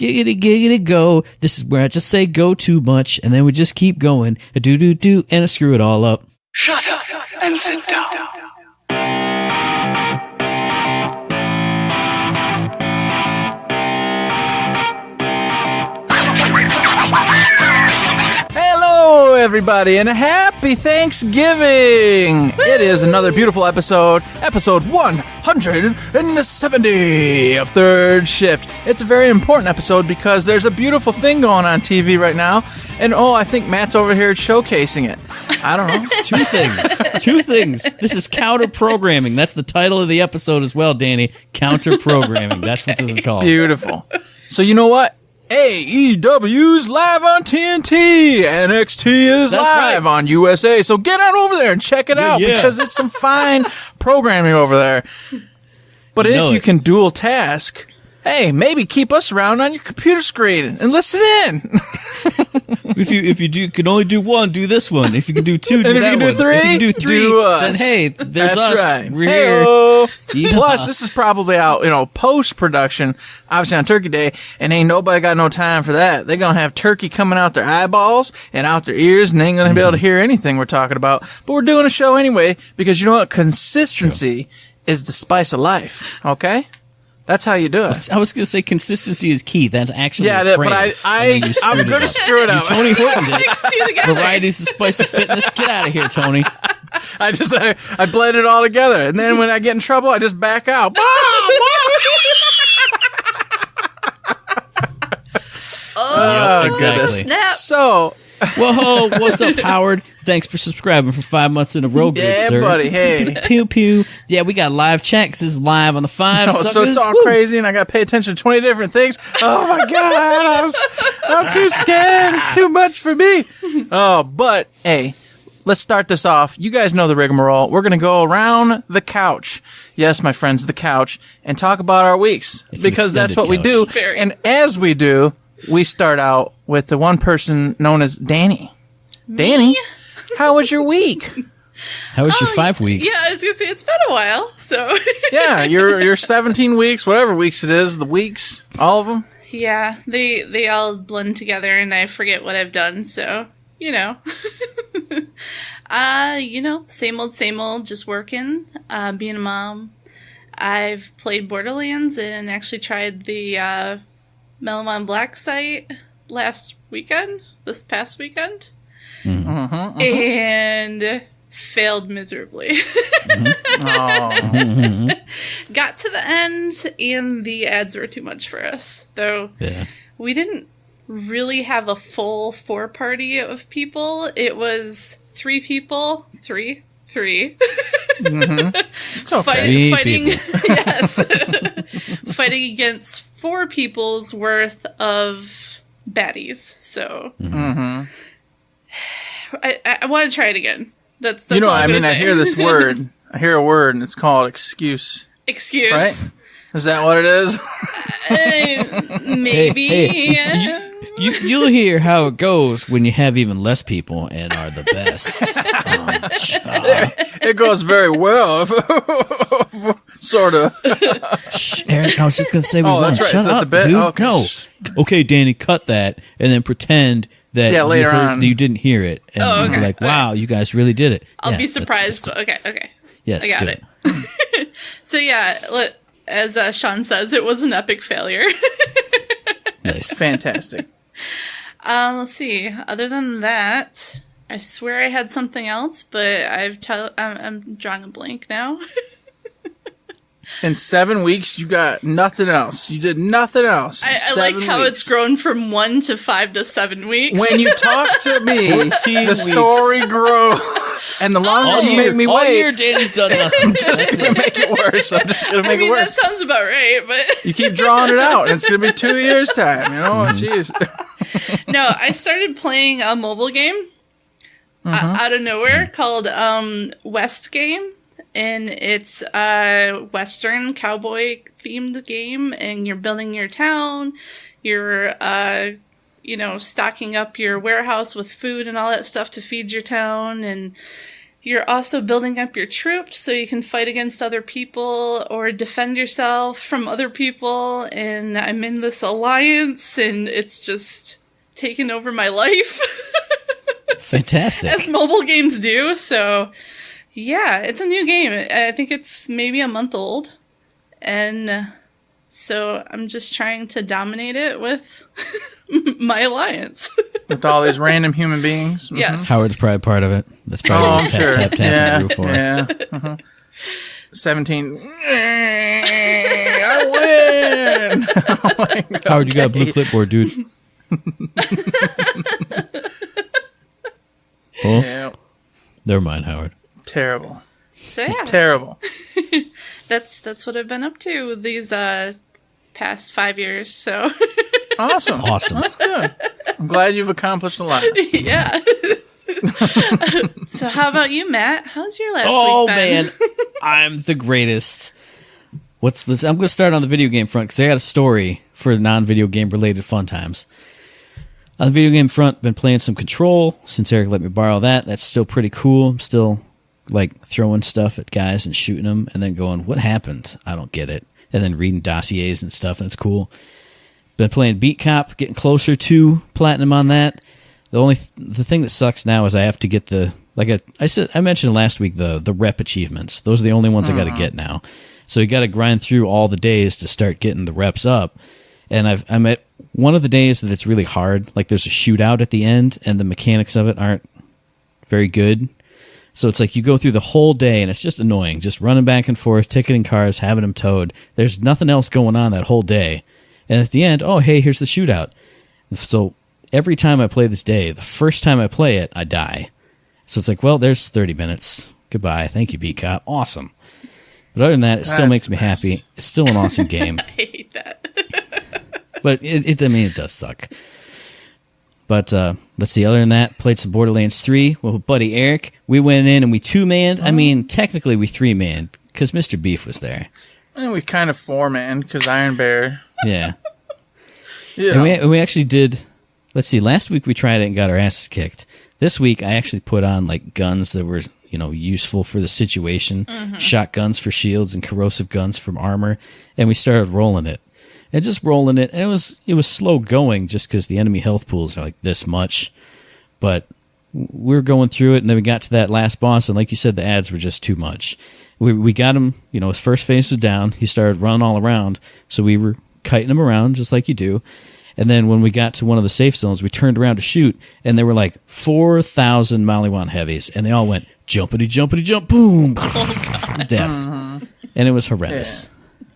Giggity, giggity, go. This is where I just say go too much, and then we just keep going. A do-do-do, and I screw it all up. Shut up and sit down. Hello, everybody, and a happy Thanksgiving! It is another beautiful episode 170 of Third Shift. It's a very important episode because there's a beautiful thing going on TV right now, and I think Matt's over here showcasing it. I don't know. Two things. This is counter-programming. That's the title of the episode as well, Danny. Counter-programming. That's what this is called. Beautiful. So you know what? AEW's live on TNT. NXT is live on USA. So get on over there and check it out because it's some fine programming over there. But if you can dual task, hey, maybe keep us around on your computer screen and listen in. If you can only do one, do this one. If you can do two, do and if that you can one. do three, if you can do three, then hey, there's That's us. Right. We're Hey-o. here. Plus, this is probably out, post-production, obviously on Turkey Day, and ain't nobody got no time for that. They're gonna have turkey coming out their eyeballs and out their ears, and they ain't gonna be able to hear anything we're talking about. But we're doing a show anyway, because you know what? Consistency is the spice of life, okay? That's how you do it. I was going to say consistency is key. That's actually but I'm going to screw it up. Tony Horton did. Variety's the spice of fitness. Get out of here, Tony. I blend it all together, and then when I get in trouble, I just back out. Exactly. Snap. So, whoa, what's up, Howard? Thanks for subscribing for 5 months in a row, good sir. Buddy, hey. Pew, pew. Yeah, we got live chat because it's live on the 5. So it's all crazy, and I got to pay attention to 20 different things. Oh, my God. I'm too scared. It's too much for me. But, hey, let's start this off. You guys know the rigmarole. We're going to go around the couch. Yes, my friends, the couch, and talk about our weeks. Because that's what we do. And as we do, we start out with the one person known as Danny. Danny, how was your week? How was your 5 weeks? Yeah, I was going to say, it's been a while, so. Yeah, your 17 weeks, whatever weeks it is, the weeks, all of them. Yeah, they all blend together, and I forget what I've done, so, same old, just working, being a mom. I've played Borderlands and actually tried the Maliwan Blacksite this past weekend. And failed miserably. Got to the end, and the ads were too much for us. Though we didn't really have a full 4 party of people. It was 3 people. 3. It's okay. Fighting, yes. Fighting against 4 people's worth of baddies. So I want to try it again. That's all I'm gonna say. I hear this word. I hear a word, and it's called excuse. Excuse. Right? Is that what it is? Maybe. Hey, you'll hear how it goes when you have even less people and are the best. It goes very well. Sort of. Shh, Eric, I was just going to say we won. That's right. Shut up, dude. Okay. No. Okay, Danny, cut that and then pretend that later on you didn't hear it. And be like, wow, you guys really did it. I'll be surprised. Okay. Yes, I got it. So yeah, as Sean says, it was an epic failure. Nice. Fantastic. Let's see. Other than that, I swear I had something else, but I'm drawing a blank now. In 7 weeks, you got nothing else. You did nothing else. I like how it's grown from 1 to 5 to 7 weeks. When you talk to me, the story grows. And the longer you make me wait, all year Danny's done nothing. I'm just going to make it worse. That sounds about right, but you keep drawing it out, and it's going to be 2 years' time. Jeez. No, I started playing a mobile game out of nowhere called West Game. And it's a Western cowboy themed game, and you're building your town, you're, stocking up your warehouse with food and all that stuff to feed your town, and you're also building up your troops so you can fight against other people or defend yourself from other people. And I'm in this alliance, and it's just taken over my life. Fantastic. As mobile games do. So, yeah, it's a new game. I think it's maybe a month old. And so I'm just trying to dominate it with my alliance. With all these random human beings. Mm-hmm. Yes. Howard's probably part of it. That's probably what he's sure. tap Yeah, the roof for. yeah. 17. I win! Oh my God. Howard, you got a blue clipboard, dude. Oh, Yeah. never mind, Howard. Terrible. So, yeah. Terrible. That's what I've been up to these past 5 years. So, Awesome. Awesome. That's good. I'm glad you've accomplished a lot. yeah. So, how about you, Matt? How's your last Oh, week been? man. I'm the greatest. What's this? I'm going to start on the video game front because I got a story for non-video game related fun times. On the video game front, been playing some Control since Eric let me borrow that. That's still pretty cool. I'm still like throwing stuff at guys and shooting them and then going, what happened? I don't get it. And then reading dossiers and stuff, and it's cool. Been playing Beat Cop, getting closer to platinum on that. The thing that sucks now is I have to get I mentioned last week the rep achievements. Those are the only ones I got to get now. So you got to grind through all the days to start getting the reps up. And I'm at one of the days that it's really hard. Like there's a shootout at the end, and the mechanics of it aren't very good. So it's like you go through the whole day, and it's just annoying, just running back and forth, ticketing cars, having them towed. There's nothing else going on that whole day. And at the end, oh, hey, here's the shootout. So every time I play this day, the first time I play it, I die. So it's like, well, there's 30 minutes. Goodbye. Thank you, Beat Cop. Awesome. But other than that, it still makes me happy. It's still an awesome game. I hate that. But it does suck. But let's see. Other than that, played some Borderlands 3 with buddy Eric. We went in and we 2-manned. I mean, technically we 3-manned because Mr. Beef was there. And we kind of 4-man because Iron Bear. Yeah. Yeah. And we actually did. Let's see. Last week we tried it and got our asses kicked. This week I actually put on like guns that were useful for the situation. Shotguns for shields and corrosive guns from armor, and we started rolling it. And just rolling it, and it was slow going just because the enemy health pools are like this much. But we were going through it, and then we got to that last boss, and like you said, the ads were just too much. We got him, his first phase was down. He started running all around, so we were kiting him around just like you do. And then when we got to one of the safe zones, we turned around to shoot, and there were like 4,000 Maliwan heavies, and they all went jumpity, jumpity, jump, boom, death. And it was horrendous. Yeah.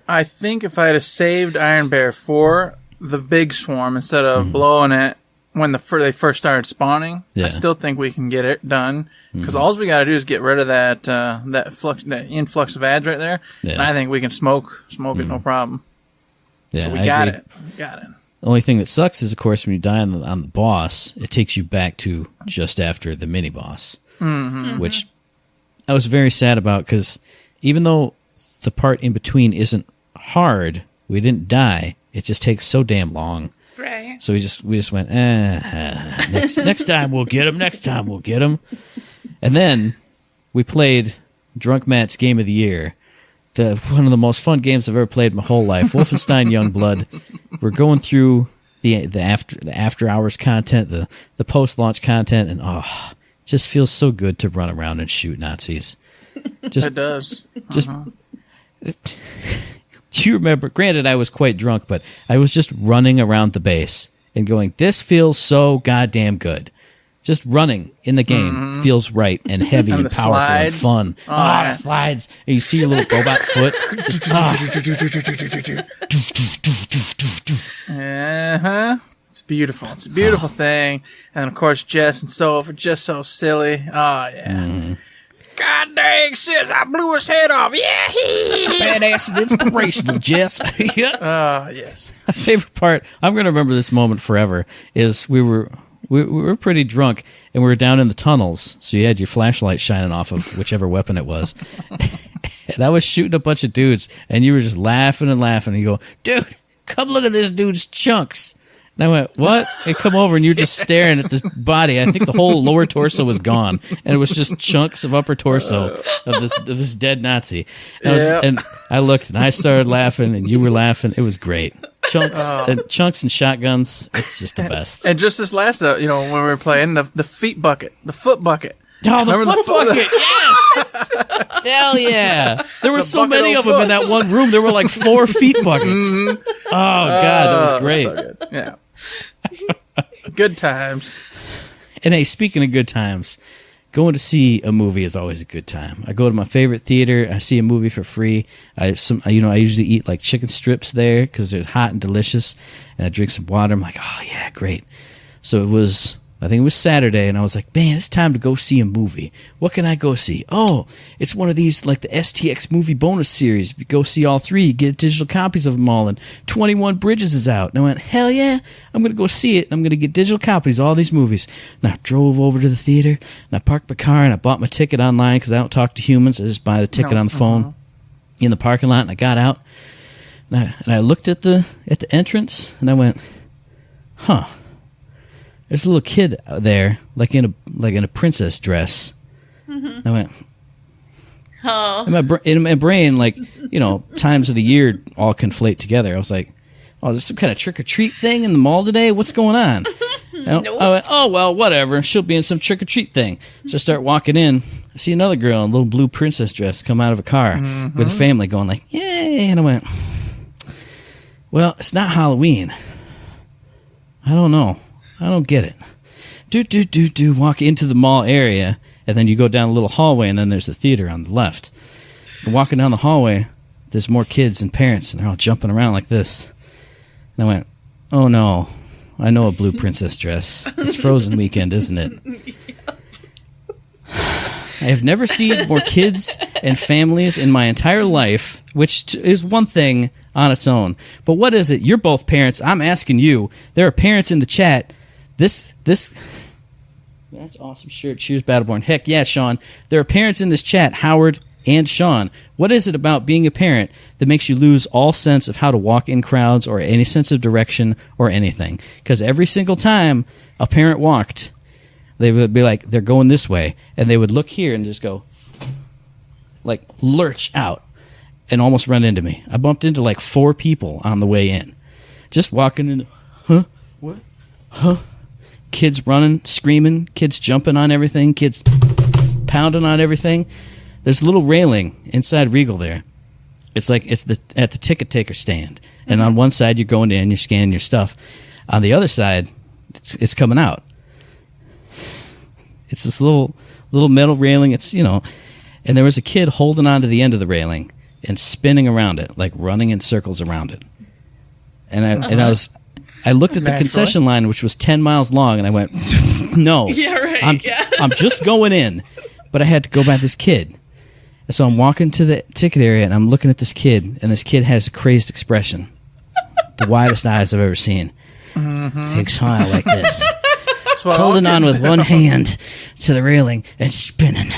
I think if I had saved Iron Bear for the big swarm instead of blowing it when they first started spawning, I still think we can get it done. Because all we got to do is get rid of that influx of ads right there, and I think we can smoke it no problem. Yeah, so we I got agree. it. We got it. The only thing that sucks is, of course, when you die on the boss, it takes you back to just after the mini boss, which I was very sad about because even though the part in between isn't hard, we didn't die. It just takes so damn long. Right. So we just went, next time we'll get him. Next time we'll get him. And then we played Drunk Matt's Game of the Year. One of the most fun games I've ever played in my whole life. Wolfenstein Youngblood. We're going through the after hours content, the post launch content, and it just feels so good to run around and shoot Nazis. It does. Just do you remember? Granted, I was quite drunk, but I was just running around the base and going, "This feels so goddamn good." Just running in the game feels right and heavy and powerful and fun. The slides. And you see your little robot foot. Just, It's beautiful. It's a beautiful thing. And of course, Jess and Soph are just so silly. Oh, yeah. God dang, sis, I blew his head off. Yeah. badass and inspirational, Jess. Oh, yes. My favorite part, I'm going to remember this moment forever, is we were pretty drunk, and we were down in the tunnels, so you had your flashlight shining off of whichever weapon it was. And I was shooting a bunch of dudes, and you were just laughing and laughing, and you go, "Dude, come look at this dude's chunks." And I went, what? And come over, and you're just staring at this body. I think the whole lower torso was gone, and it was just chunks of upper torso of this dead Nazi. And I looked, and I started laughing, and you were laughing. It was great. Chunks and shotguns. It's just the best. And just this last, when we were playing, the foot bucket. Oh, the foot bucket, yes! Hell yeah. There were so many of them in that one room. There were like 4 feet buckets. Mm-hmm. Oh, God, that was great. So good. Yeah. Good times. And hey, speaking of good times, going to see a movie is always a good time. I go to my favorite theater. I see a movie for free. I usually eat like chicken strips there because they're hot and delicious. And I drink some water. I'm like, oh, yeah, great. So I think it was Saturday, and I was like, man, it's time to go see a movie. What can I go see? Oh, it's one of these, like the STX movie bonus series. If you go see all 3, you get digital copies of them all, and 21 Bridges is out. And I went, hell yeah, I'm going to go see it, and I'm going to get digital copies of all these movies. And I drove over to the theater, and I parked my car, and I bought my ticket online because I don't talk to humans. I just buy the ticket on the phone in the parking lot, and I got out, and I looked at the entrance, and I went, huh. There's a little kid there, like in a princess dress. Mm-hmm. I went, oh. In my brain, like, times of the year all conflate together. I was like, oh, there's some kind of trick or treat thing in the mall today. What's going on? Nope. I went, oh well, whatever. She'll be in some trick or treat thing. So I start walking in. I see another girl in a little blue princess dress come out of a car with a family, going like, yay! And I went, well, it's not Halloween. I don't know. I don't get it. Walk into the mall area, and then you go down a little hallway, and then there's the theater on the left. And walking down the hallway, there's more kids and parents, and they're all jumping around like this. And I went, oh no, I know a blue princess dress. It's Frozen weekend, isn't it? I have never seen more kids and families in my entire life, which is one thing on its own. But what is it? You're both parents. I'm asking you. There are parents in the chat. This that's awesome shirt. Cheers, Battleborn. Heck yeah, Sean. There are parents in this chat, Howard and Sean. What is it about being a parent that makes you lose all sense of how to walk in crowds or any sense of direction or anything? Because every single time a parent walked, they would be like, they're going this way, and they would look here and just go, like, lurch out and almost run into me. I bumped into like 4 people on the way in. Just walking in, what? Kids running, screaming, kids jumping on everything, kids pounding on everything. There's a little railing inside Regal there. It's like at the ticket taker stand. And on one side, you're going in, you're scanning your stuff. On the other side, it's coming out. It's this little metal railing. It's, and there was a kid holding on to the end of the railing and spinning around it, like running in circles around it. And I looked at the concession line, which was 10 miles long, and I went, no. Yeah, right. I'm just going in. But I had to go by this kid. And so I'm walking to the ticket area, and I'm looking at this kid, and this kid has a crazed expression. The widest eyes I've ever seen. Mm-hmm. Big smile like this. Holding on with one hand to the railing and spinning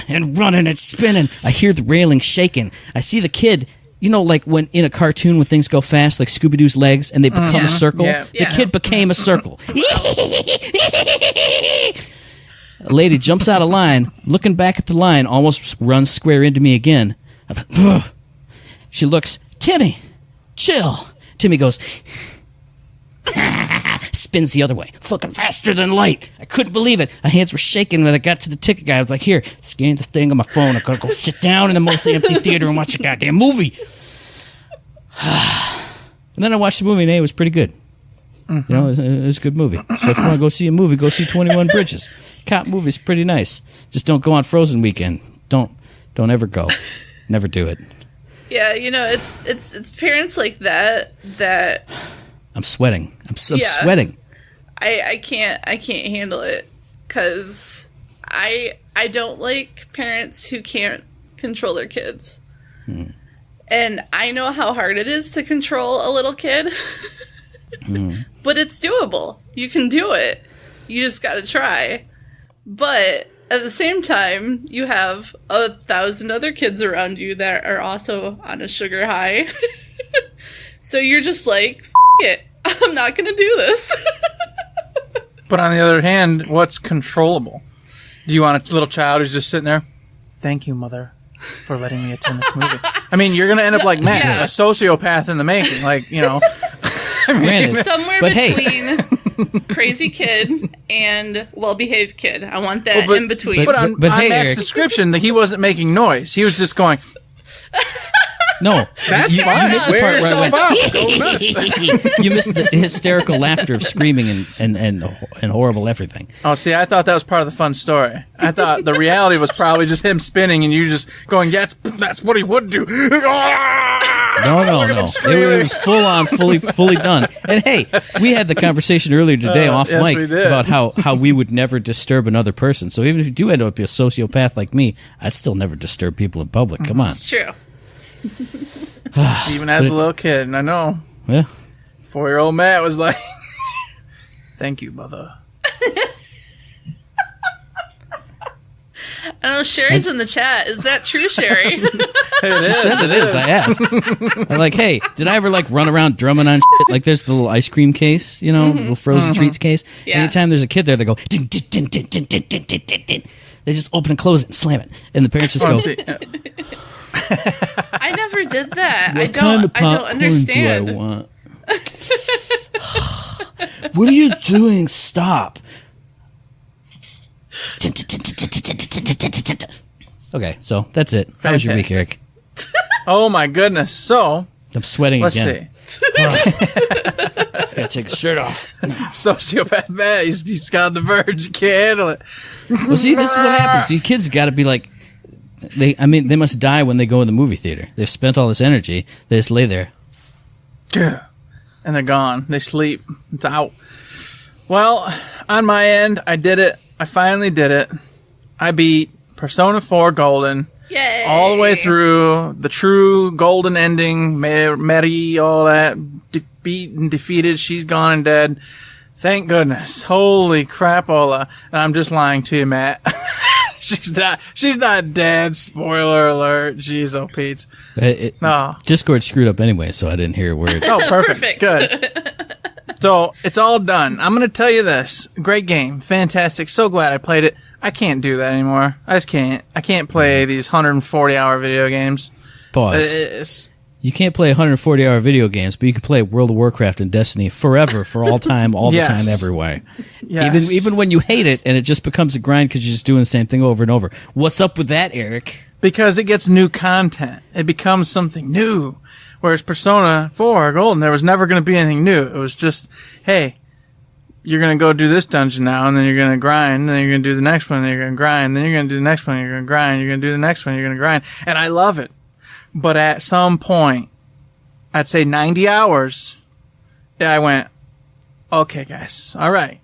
and running and spinning. I hear the railing shaking. I see the kid, like when in a cartoon when things go fast, like Scooby-Doo's legs, and they become a circle. Yeah. The kid became a circle. A lady jumps out of line, looking back at the line, almost runs square into me again. She looks, Timmy, chill. Timmy goes, spins the other way, fucking faster than light. I couldn't believe it. My hands were shaking when I got to the ticket guy. I was like, here, scan this thing on my phone. I gotta go sit down in the mostly empty theater and watch the goddamn movie. And then I watched the movie, and it was pretty good. Mm-hmm. It was a good movie. So if you want to go see a movie, go see 21 Bridges. Cop movie's pretty nice. Just don't go on Frozen weekend. Don't ever go. Never do it. Yeah, it's parents like that. I'm sweating. I'm sweating. I can't handle it because I don't like parents who can't control their kids. And I know how hard it is to control a little kid. But it's doable. You can do it. You just got to try. But at the same time, you have 1,000 other kids around you that are also on a sugar high. So you're just like, F it. I'm not going to do this. But on the other hand, what's controllable? Do you want a little child who's just sitting there? Thank you, mother, for letting me attend this movie. I mean, you're going to end up like Matt, Yeah. a sociopath in the making. Like, you know. Granted, Somewhere but hey. between crazy kid and well-behaved kid. I want that in between. But on hey, Matt's Eric. description, that he wasn't making noise. He was just going, No, that's you fine. missed the Wear part where I yourself went. out. Go nuts. You missed the hysterical laughter of screaming and horrible everything. Oh, see, I thought that was part of the fun story. I thought the reality was probably just him spinning and you just going, yeah, that's what he would do. No. It was full on, fully done. And hey, we had the conversation earlier today off yes, mic we did. about how we would never disturb another person. So even if you do end up being a sociopath like me, I'd still never disturb people in public. Come on. It's true. Even as a little kid, and I know. Yeah. 4-year-old Matt was like, thank you, mother. I know Sherry's in the chat. Is that true, Sherry? She said it is. I asked. I'm like, hey, did I ever like run around drumming on shit? Like there's the little ice cream case, you know, little frozen treats case. Yeah. Anytime there's a kid there, they go, din, din, din, din, din, din, din, din, din, din. They just open and close it and slam it. And the parents just go, I never did that. I what kind of don't. I don't popcorn understand. do I want? What are you doing? Stop. Okay, so that's it. How was your week, Eric? Oh, my goodness. So, I'm sweating let's again. see. Gotta take the shirt off. Sociopath Matt, he's got the verge. You can't handle it. Well, see, this is what happens. You kids got to be like, they must die when they go in the movie theater. They've spent all this energy. They just lay there. And they're gone. They sleep. It's out. Well, on my end, I did it. I finally did it. I beat Persona 4 Golden. Yay! All the way through the true golden ending. Mary, all that. Beat and defeated. She's gone and dead. Thank goodness. Holy crapola. And I'm just lying to you, Matt. She's not dead. Spoiler alert. Jeez, oh, Pete. No. Discord screwed up anyway, so I didn't hear a word. Oh, perfect. Good. So, it's all done. I'm going to tell you this. Great game. Fantastic. So glad I played it. I can't do that anymore. I just can't. I can't play these 140-hour video games. Pause. You can't play 140-hour video games, but you can play World of Warcraft and Destiny forever, for all time, all the time, everywhere. Yes. Even when you hate it and it just becomes a grind because you're just doing the same thing over and over. What's up with that, Eric? Because it gets new content. It becomes something new. Whereas Persona 4 Golden, there was never going to be anything new. It was just, hey, you're going to go do this dungeon now, and then you're going to grind, and then you're going to do the next one, and then you're going to grind, and then you're going to do the next one, and you're going to grind, you're going to do the next one, you're going to grind. And I love it. But at some point, I'd say 90 hours, I went, okay, guys, all right.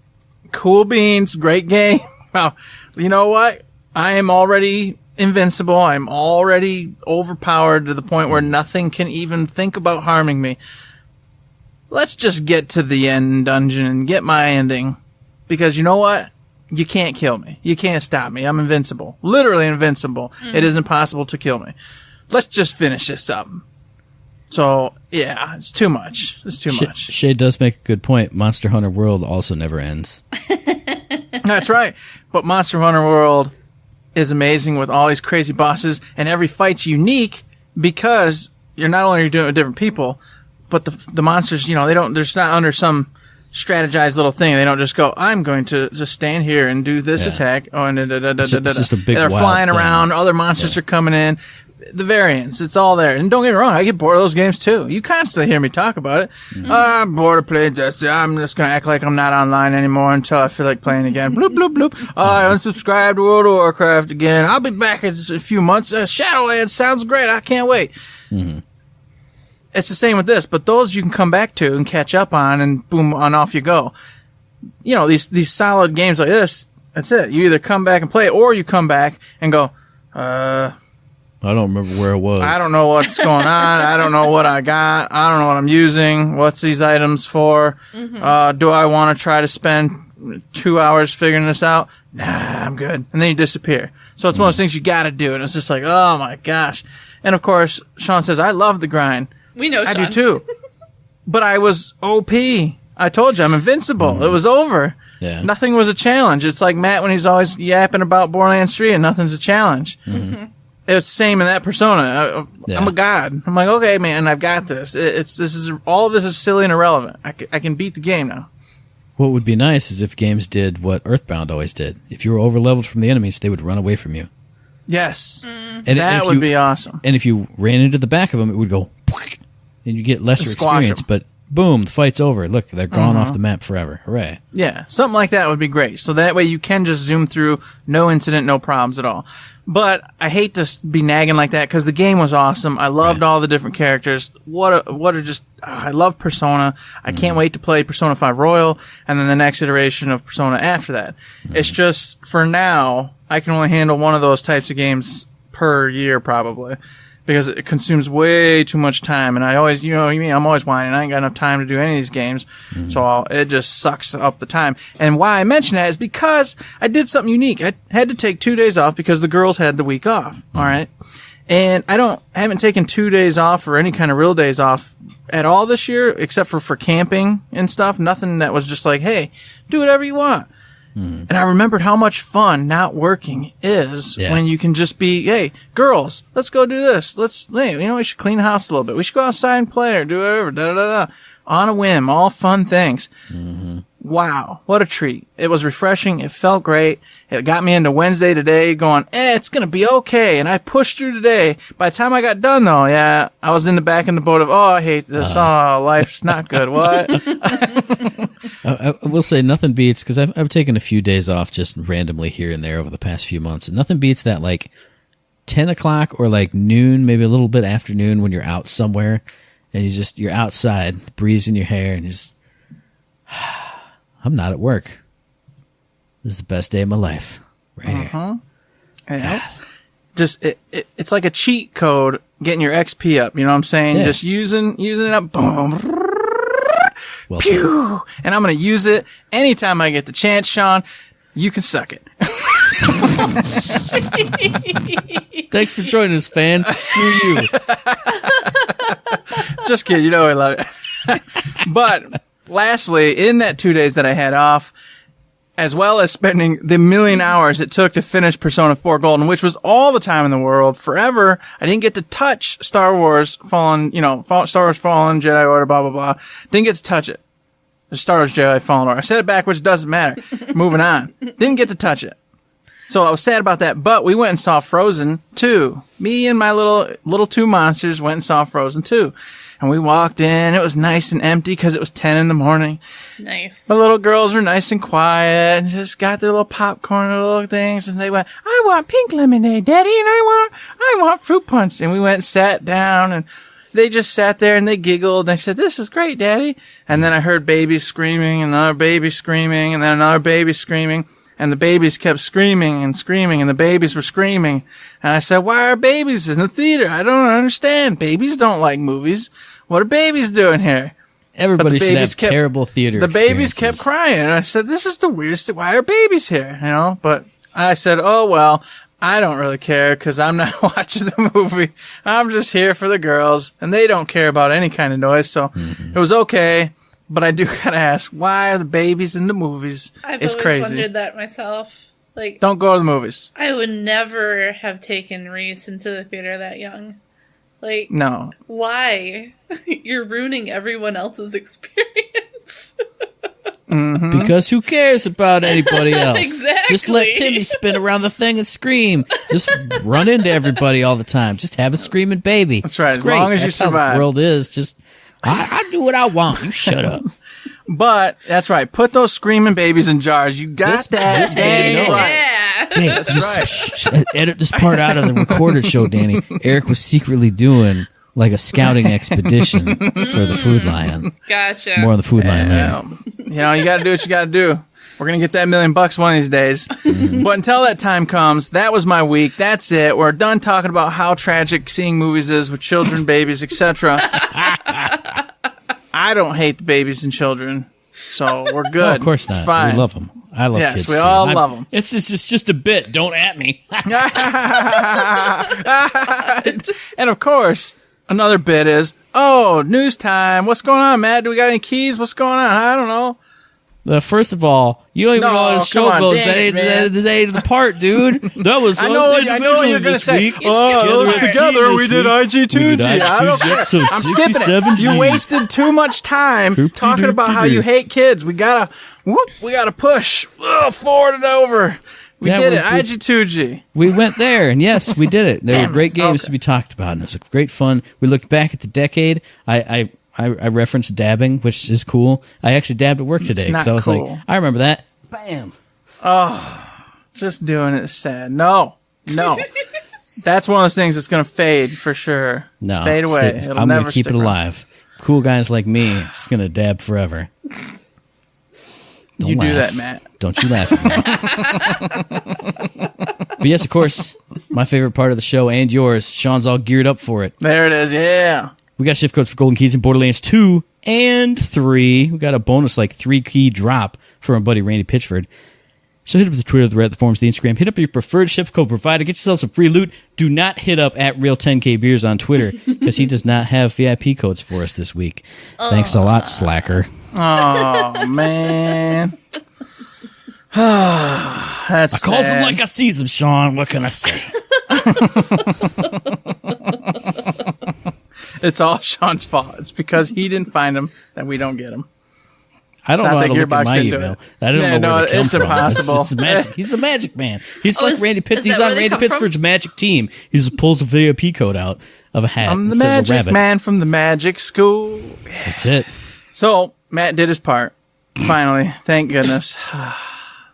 Cool beans, great game. Well, you know what? I am already invincible. I'm already overpowered to the point where nothing can even think about harming me. Let's just get to the end dungeon and get my ending. Because you know what? You can't kill me. You can't stop me. I'm invincible. Literally invincible. It is impossible to kill me. Let's just finish this up. So, yeah, it's too much. It's too much. Shay does make a good point. Monster Hunter World also never ends. That's right. But Monster Hunter World is amazing with all these crazy bosses, and every fight's unique because you're not only doing it with different people, but the monsters, you know, they're just not under some strategized little thing. They don't just go, I'm going to just stand here and do this attack. Oh, and It's just a big they're wild flying thing. around. Other monsters are coming in. The variants, it's all there. And don't get me wrong, I get bored of those games too. You constantly hear me talk about it. I'm bored of playing Destiny. I'm just going to act like I'm not online anymore until I feel like playing again. Bloop, bloop, bloop. I unsubscribed to World of Warcraft again. I'll be back in a few months. Shadowlands sounds great. I can't wait. Mm-hmm. It's the same with this, but those you can come back to and catch up on, and boom, on off you go. You know, these solid games like this, that's it. You either come back and play, or you come back and go, I don't remember where it was. I don't know what's going on. I don't know what I got. I don't know what I'm using. What's these items for? Do I want to try to spend 2 hours figuring this out? Nah, I'm good. And then you disappear. So it's one of those things you got to do. And it's just like, oh my gosh. And of course, Sean says, I love the grind. We know, I Sean. do too. But I was OP. I told you, I'm invincible. It was over. Yeah. Nothing was a challenge. It's like Matt when he's always yapping about Borderlands 3 and nothing's a challenge. Mm-hmm. It's the same in that persona. I'm a god. I'm like, okay, man, I've got this. All of this is silly and irrelevant. I can beat the game now. What would be nice is if games did what Earthbound always did. If you were overleveled from the enemies, they would run away from you. Yes. And That would be awesome. And if you ran into the back of them, it would go, and you get lesser Squash experience. 'em. But boom, the fight's over. Look, they're gone off the map forever. Hooray. Yeah, something like that would be great. So that way you can just zoom through, no incident, no problems at all. But I hate to be nagging like that because the game was awesome. I loved all the different characters. I love Persona. I can't wait to play Persona 5 Royal and then the next iteration of Persona after that. It's just, for now, I can only handle one of those types of games per year probably. Because it consumes way too much time, and I always, you know what I mean, I'm always whining. I ain't got enough time to do any of these games, so it just sucks up the time. And why I mention that is because I did something unique. I had to take 2 days off because the girls had the week off. All right, and I haven't taken 2 days off or any kind of real days off at all this year, except for camping and stuff. Nothing that was just like, hey, do whatever you want. And I remembered how much fun not working is when you can just be, hey, girls, let's go do this. We should clean the house a little bit. We should go outside and play or do whatever, da-da-da-da. On a whim, all fun things. Wow, what a treat. It was refreshing. It felt great. It got me into Wednesday today going, it's going to be okay. And I pushed through today. By the time I got done, though, I was in the back in the boat of, I hate this. Life's not good. What? I will say nothing beats, because I've taken a few days off just randomly here and there over the past few months, and nothing beats that like 10 o'clock or like noon, maybe a little bit after noon when you're out somewhere and you're outside, breeze in your hair, and you're just, I'm not at work. This is the best day of my life. Right here. Yeah. Just it's like a cheat code getting your XP up. You know what I'm saying? Yeah. Just using it up. Boom. Well, Pew! And I'm going to use it anytime I get the chance, Sean. You can suck it. thanks for joining us, fan. Screw you. Just kidding. You know I love it. But lastly, in that 2 days that I had off, as well as spending the million hours it took to finish Persona 4 Golden, which was all the time in the world, forever, I didn't get to touch Star Wars Fallen, Star Wars Fallen, Jedi Order, blah, blah, blah. Didn't get to touch it. The Star Wars Jedi Fallen Order. I said it backwards, doesn't matter. Moving on. Didn't get to touch it. So I was sad about that, but we went and saw Frozen 2. Me and my little two monsters went and saw Frozen 2. And we walked in. It was nice and empty because it was 10 in the morning. Nice. The little girls were nice and quiet and just got their little popcorn and little things. And they went, I want pink lemonade, Daddy, and I want fruit punch. And we went and sat down, and they just sat there and they giggled. And I said, this is great, Daddy. And then I heard babies screaming, and another baby screaming, and then another baby screaming. And the babies kept screaming and screaming, and the babies were screaming. And I said, why are babies in the theater? I don't understand. Babies don't like movies. What are babies doing here? Everybody should have terrible theater The babies experiences. kept crying. And I said, this is the weirdest thing. Why are babies here? But I said, oh, well, I don't really care because I'm not watching the movie. I'm just here for the girls, and they don't care about any kind of noise. So it was okay. But I do gotta ask, why are the babies in the movies? I've always wondered that myself. Like, don't go to the movies. I would never have taken Reese into the theater that young. Like, no. Why? You're ruining everyone else's experience. Because who cares about anybody else? Exactly. Just let Timmy spin around the thing and scream. Just run into everybody all the time. Just have a screaming baby. That's right. It's as great. long as you That's how survive. the world is. Just I do what I want. You shut up. But that's right. Put those screaming babies in jars. You got that. This baby knows. Yeah. Hey, That's right. edit this part out of the recorded show, Danny. Eric was secretly doing like a scouting expedition for the Food Lion. Gotcha. More on the Food Lion later. You got to do what you got to do. We're going to get that $1 million one of these days. But until that time comes, that was my week. That's it. We're done talking about how tragic seeing movies is with children, babies, etc. I don't hate the babies and children, so we're good. No, of course not. It's fine. We love them. I love kids we too. all love them. It's just a bit. Don't at me. And of course, Another bit is, news time. What's going on, Matt? Do we got any keys? What's going on? I don't know. First of all, you don't even know how the show goes. That ain't the part, dude. That was I know what you're going to say. Together we did IG2G. I'm skipping it. You wasted too much time talking about how you hate kids. We gotta push forward and over. We did it. IG2G. We went there, and yes, we did it. There were great games to be talked about, and it was great fun. We looked back at the decade. I referenced dabbing, which is cool. I actually dabbed at work today because I was like, I remember that. Bam. Oh, just doing it is sad. No. That's one of those things that's going to fade for sure. No. Fade away. I'm going to keep it alive. Cool guys like me, just going to dab forever. You do that, Matt. Don't you laugh at me. But yes, of course, my favorite part of the show and yours. Sean's all geared up for it. There it is, yeah. We got shift codes for golden keys in Borderlands 2 and 3. We got a bonus 3-key drop from our buddy Randy Pitchford. So hit up the Twitter, the Reddit, the forums, the Instagram. Hit up your preferred shift code provider. Get yourself some free loot. Do not hit up at Real10KBeers on Twitter because he does not have VIP codes for us this week. Thanks a lot, slacker. Oh, man. That's I calls him like I sees him, Sean. What can I say? It's all Sean's fault. It's because he didn't find them that we don't get them. I don't know how to look at my email. I don't know where they come it's from. Impossible. It's magic. He's a magic man. He's like Randy Pitts. He's on Randy Pittsford's magic team. He just pulls a VIP code out of a hat. I'm the magic man from the magic school. Yeah. That's it. So Matt did his part. Finally, thank goodness.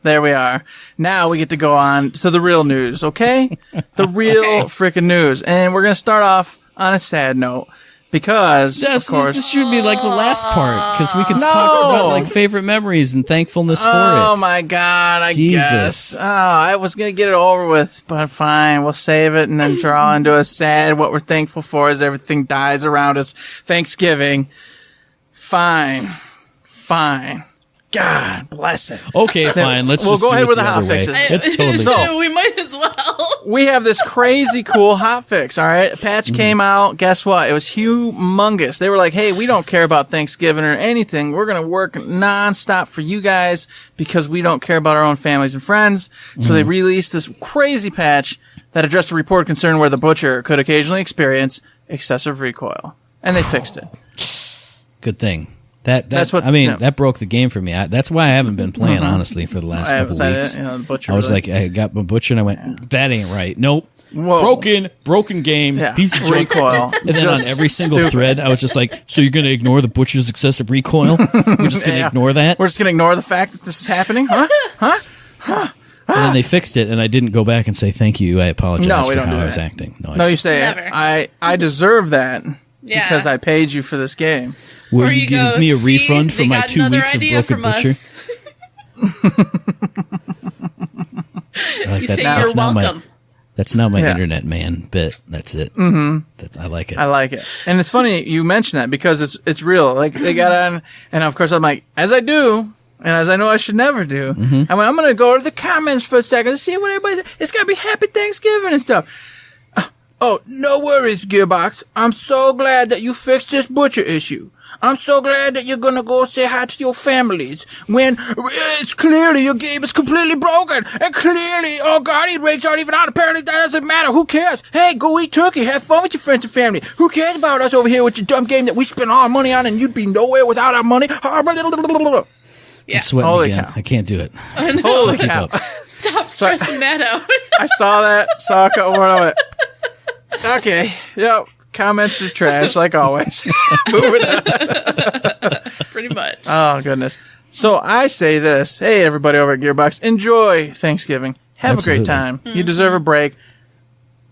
There we are. Now we get to go on to the real news, okay? The real freaking news. And we're going to start off on a sad note because, of course... This should be like the last part because we can talk about favorite memories and thankfulness for it. Oh, my God, I guess. Oh, I was going to get it over with, but fine. We'll save it and then draw into a sad what we're thankful for as everything dies around us. Thanksgiving. Fine. God bless it. Okay, fine. We'll go ahead with the hot fixes. It's totally so we might as well. We have this crazy cool hot fix. All right, a patch came out. Guess what? It was humongous. They were like, "Hey, we don't care about Thanksgiving or anything. We're gonna work nonstop for you guys because we don't care about our own families and friends." So they released this crazy patch that addressed a reported concern where the butcher could occasionally experience excessive recoil, and they fixed it. Good thing. That's what I mean. Yeah. That broke the game for me. That's why I haven't been playing honestly for the last couple weeks. The butcher I was like, I got my butcher, and I went, "That ain't right. Nope, broken game, piece of recoil." And then on every single thread, I was just like, "So you're going to ignore the butcher's excessive recoil? We're just going to ignore that? We're just going to ignore the fact that this is happening, huh?" And then they fixed it, and I didn't go back and say thank you. I apologize for how I was acting. No, you say I deserve that because I paid you for this game. Will you give me a refund for my 2 weeks of broken butcher? You're welcome. That's not my internet man bit. That's it. Mm-hmm. I like it. I like it. And it's funny you mention that because it's real. Like they got on, and of course I'm like, as I do, and as I know I should never do. I'm going to go to the comments for a second to see what everybody. It's got to be Happy Thanksgiving and stuff. Oh, no worries, Gearbox. I'm so glad that you fixed this butcher issue. I'm so glad that you're gonna go say hi to your families when it's clearly your game is completely broken and clearly guardian rates aren't even on. Apparently that doesn't matter. Who cares? Hey, go eat turkey. Have fun with your friends and family. Who cares about us over here with your dumb game that we spend all our money on and you'd be nowhere without our money? I'm sweating Holy again. cow. I can't do it. Holy cow. Stop stressing that out. I saw that. Saw a couple more of it. Okay. Yep. Comments are trash, like always. Moving on. Pretty much. Oh, goodness. So I say this. Hey, everybody over at Gearbox, enjoy Thanksgiving. Have a great time. You deserve a break.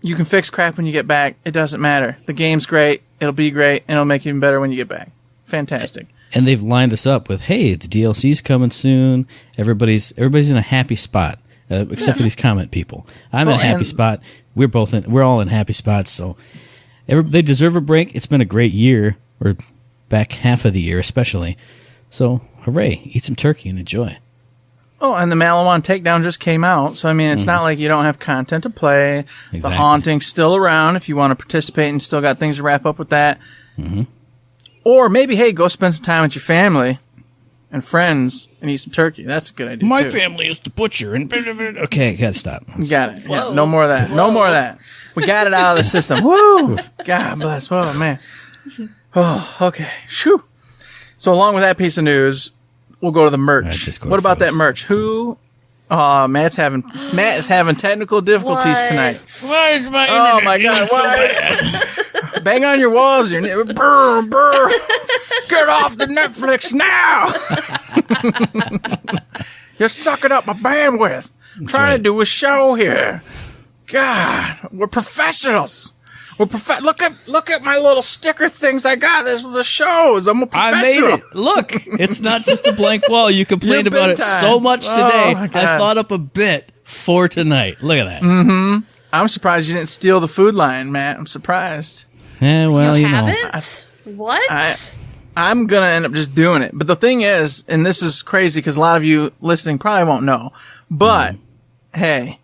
You can fix crap when you get back. It doesn't matter. The game's great. It'll be great, and it'll make it even better when you get back. Fantastic. And they've lined us up with, hey, the DLC's coming soon. Everybody's in a happy spot, except for these comment people. I'm in a happy spot. We're all in happy spots, so... They deserve a break. It's been a great year, or back half of the year especially. So, hooray. Eat some turkey and enjoy. Oh, and the Maliwan takedown just came out, so I mean, it's not like you don't have content to play. Exactly. The haunting's still around if you want to participate and still got things to wrap up with that. Mm-hmm. Or maybe, hey, go spend some time with your family and friends and eat some turkey. That's a good idea. My too. family is the butcher. And okay, gotta stop. You got it. Yeah, no more of that. No more of that. We got it out of the system. Woo! God bless. Oh man. Oh, okay. Shoo. So along with that piece of news, we'll go to the merch. What about that merch? Who? Matt is having technical difficulties tonight. Why is my Oh my God! Why? Bang on your walls. Brr, brr. Get off the Netflix now. You're sucking up my bandwidth. I'm trying to do a show here. God, we're professionals. Look at my little sticker things I got. This is the shows. I'm a professional. I made it. Look, it's not just a blank wall. You complained about it so much today. I thought up a bit for tonight. Look at that. Mm-hmm. I'm surprised you didn't steal the food line, Matt. I'm surprised. Yeah, well, you know. What? I'm going to end up just doing it. But the thing is, and this is crazy because a lot of you listening probably won't know, but hey,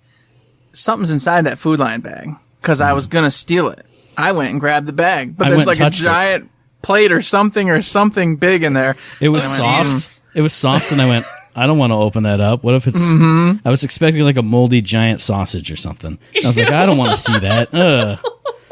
something's inside that food line bag. Because I was going to steal it. I went and grabbed the bag. But there's like a giant plate or something big in there. It was soft. It was soft, and I went, I don't want to open that up. What if it's... I was expecting like a moldy giant sausage or something. I was like, I don't want to see that.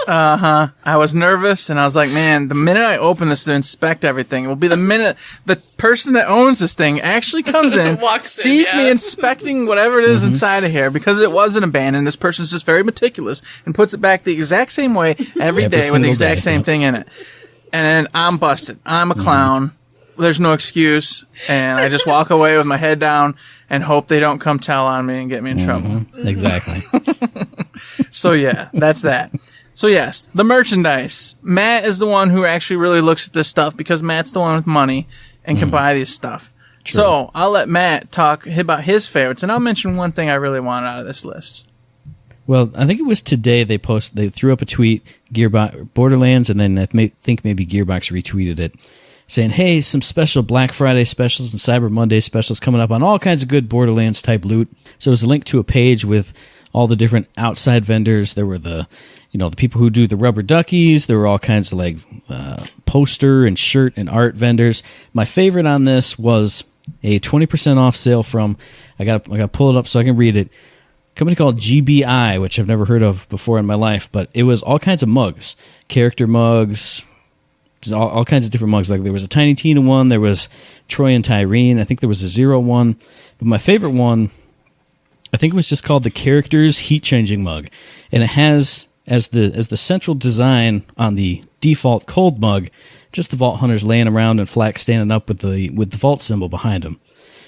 Uh-huh. I was nervous, and I was like, man, the minute I open this to inspect everything, it will be the minute the person that owns this thing actually comes in, sees me inspecting whatever it is inside of here, because it wasn't abandoned. This person's just very meticulous and puts it back the exact same way every day with the exact same thing in it. And then I'm busted. I'm a clown. There's no excuse, and I just walk away with my head down and hope they don't come tell on me and get me in trouble. Exactly. So yeah, that's that. So yes, the merchandise. Matt is the one who actually really looks at this stuff because Matt's the one with money and can buy these stuff. True. So I'll let Matt talk about his favorites, and I'll mention one thing I really want out of this list. Well, I think it was today they threw up a tweet, Borderlands, and then I think maybe Gearbox retweeted it, saying, hey, some special Black Friday specials and Cyber Monday specials coming up on all kinds of good Borderlands type loot. So it was a link to a page with all the different outside vendors. There were the people who do the rubber duckies. There were all kinds of like poster and shirt and art vendors. My favorite on this was a 20% off sale from, I got to pull it up so I can read it, a company called GBI, which I've never heard of before in my life, but it was all kinds of mugs, character mugs, all kinds of different mugs. Like there was a Tiny Tina one, there was Troy and Tyrene, I think there was a Zero one, but my favorite one, I think it was just called the Characters Heat Changing Mug, and it has as the central design on the default cold mug, just the Vault Hunters laying around and Flax standing up with the Vault symbol behind them.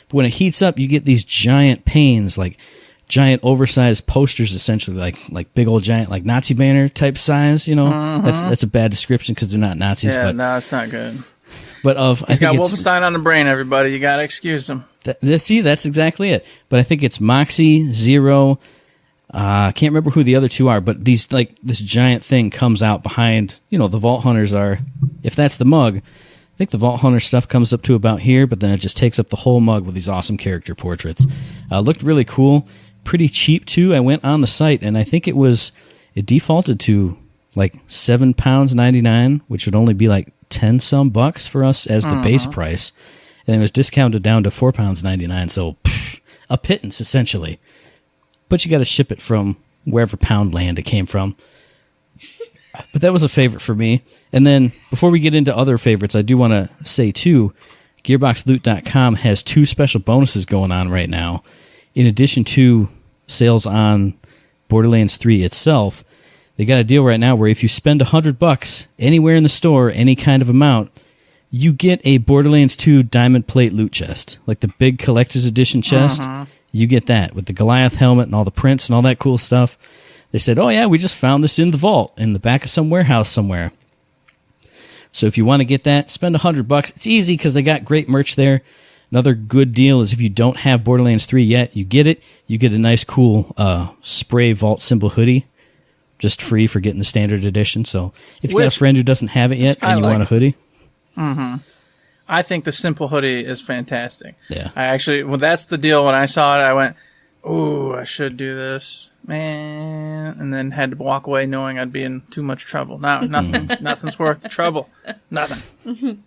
But when it heats up, you get these giant panes, like giant oversized posters, essentially like big old giant like Nazi banner type size. You know, that's a bad description because they're not Nazis. Yeah, but, no, it's not good. But he's got Wolfenstein on the brain. Everybody, you gotta excuse him. See, that's exactly it. But I think it's Moxie, Zero. I can't remember who the other two are, but this giant thing comes out behind, the Vault Hunters are, if that's the mug, I think the Vault Hunter stuff comes up to about here, but then it just takes up the whole mug with these awesome character portraits. Looked really cool, pretty cheap too. I went on the site and I think it defaulted to like £7.99, which would only be like 10 some bucks for us as the base price. And it was discounted down to £4.99, so a pittance essentially. But you got to ship it from wherever Poundland it came from. But that was a favorite for me. And then before we get into other favorites, I do want to say too, GearboxLoot.com has 2 special bonuses going on right now. In addition to sales on Borderlands 3 itself, they got a deal right now where if you spend $100 anywhere in the store, any kind of amount, you get a Borderlands 2 diamond plate loot chest, like the big collector's edition chest. You get that with the Goliath helmet and all the prints and all that cool stuff. They said, oh yeah, we just found this in the vault in the back of some warehouse somewhere. So if you want to get that, spend $100. It's easy because they got great merch there. Another good deal is if you don't have Borderlands 3 yet, you get it. You get a nice cool spray vault symbol hoodie, just free for getting the standard edition. So if you got a friend who doesn't have it yet and you want a hoodie. I think the simple hoodie is fantastic. Yeah. That's the deal. When I saw it, I went, ooh, I should do this, man. And then had to walk away knowing I'd be in too much trouble. No, nothing's worth the trouble. Nothing.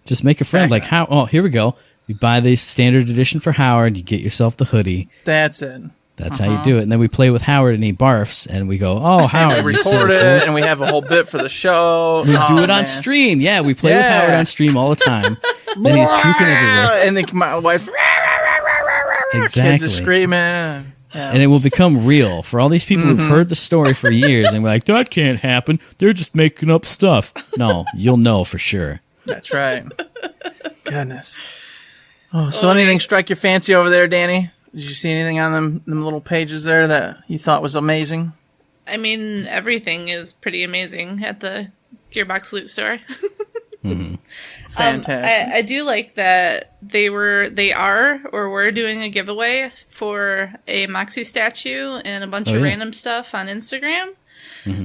Just make a friend like how. Oh, here we go. You buy the standard edition for Howard. You get yourself the hoodie. That's it. That's how you do it. And then we play with Howard and he barfs, and we go, "Oh, Howard, and we record it, and we have a whole bit for the show. We do it on stream. Yeah, we play with Howard on stream all the time. Then he's puking everywhere, and then my wife. Exactly. Kids are screaming. Yeah. And it will become real for all these people who've heard the story for years, and we're like, that can't happen. They're just making up stuff. No, you'll know for sure. That's right. Goodness. Oh, so anything strike your fancy over there, Danny? Did you see anything on them little pages there that you thought was amazing? I mean, everything is pretty amazing at the Gearbox Loot Store. Fantastic. I do like that they were doing a giveaway for a Moxie statue and a bunch of random stuff on Instagram,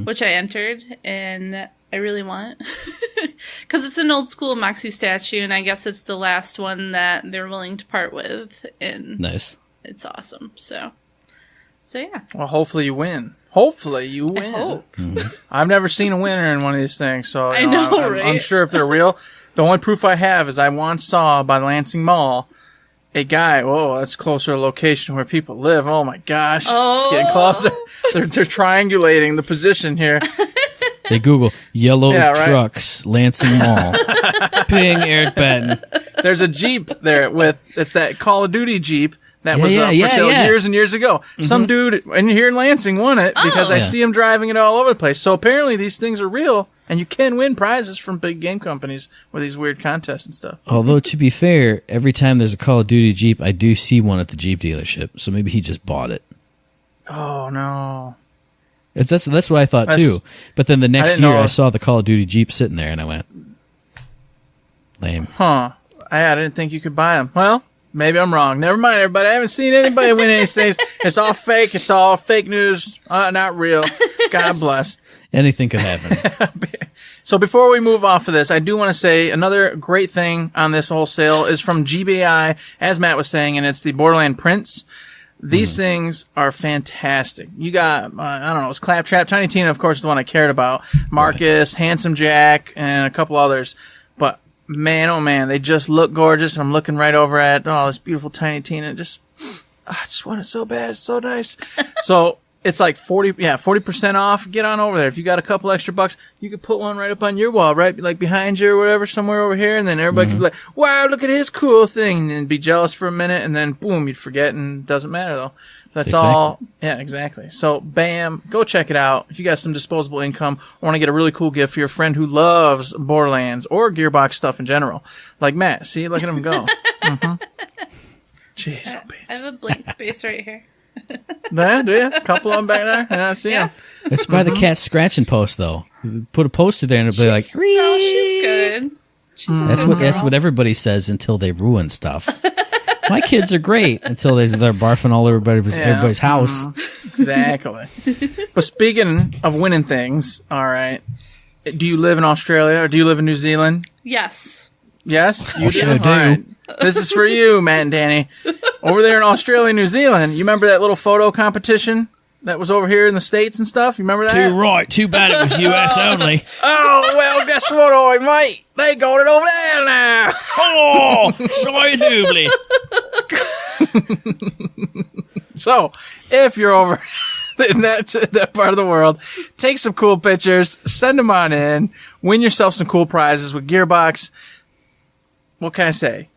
which I entered, and I really want because it's an old school Moxie statue, and I guess it's the last one that they're willing to part with, and Nice. It's awesome. So yeah. Well, hopefully you win. Hopefully you win. I hope. I've never seen a winner in one of these things, so I know, I'm right? unsure if they're real. The only proof I have is I once saw by Lansing Mall a guy. Whoa, that's closer to location where people live. Oh my gosh, it's getting closer. They're triangulating the position here. They Google yellow trucks, Lansing Mall. Ping, Eric Batten. There's a Jeep there it's that Call of Duty Jeep. That was for sale years and years ago. Some dude here in Lansing won it because I see him driving it all over the place. So apparently these things are real, and you can win prizes from big game companies with these weird contests and stuff. Although, to be fair, every time there's a Call of Duty Jeep, I do see one at the Jeep dealership. So maybe he just bought it. Oh, no. That's what I thought, too. But then the next year, I saw the Call of Duty Jeep sitting there, and I went, lame. Huh. I didn't think you could buy them. Well, maybe I'm wrong. Never mind, everybody. I haven't seen anybody win any things. It's all fake. It's all fake news. Not real. God bless. Anything could happen. So before we move off of this, I do want to say another great thing on this whole sale is from GBI, as Matt was saying, and it's the Borderlands prints. These things are fantastic. You got, I don't know, it's Claptrap, Tiny Tina, of course, is the one I cared about, Marcus, Handsome Jack, and a couple others. But man, oh man, they just look gorgeous. And I'm looking right over at, this beautiful Tiny Tina. I just want it so bad. It's so nice. So it's like 40% off. Get on over there. If you got a couple extra bucks, you could put one right up on your wall, right? Like behind you or whatever, somewhere over here. And then everybody could be like, wow, look at his cool thing. And then be jealous for a minute. And then boom, you'd forget. And it doesn't matter though. That's all. Yeah, exactly. So bam, go check it out. If you got some disposable income, or want to get a really cool gift for your friend who loves Borderlands or Gearbox stuff in general. Like Matt. See, look at him go. Jeez. I have a blank space right here. Yeah, do you? A couple of them back there? Yeah, I see them. It's by the cat scratching post, though. Put a poster there and it'll be like, no, she's good. That's what everybody says until they ruin stuff. My kids are great until they're barfing all over everybody's house. Exactly. But speaking of winning things, all right, do you live in Australia or do you live in New Zealand? Yes. Yes? You sure do. All right. This is for you, Matt and Danny. Over there in Australia and New Zealand, you remember that little photo competition that was over here in the States and stuff? You remember that? Too right. Too bad it was US only. Oh, well, guess what, mate? They got it over there now. Oh, sorry, doobly. So, if you're over in that part of the world, take some cool pictures, send them on in, win yourself some cool prizes with Gearbox. What can I say?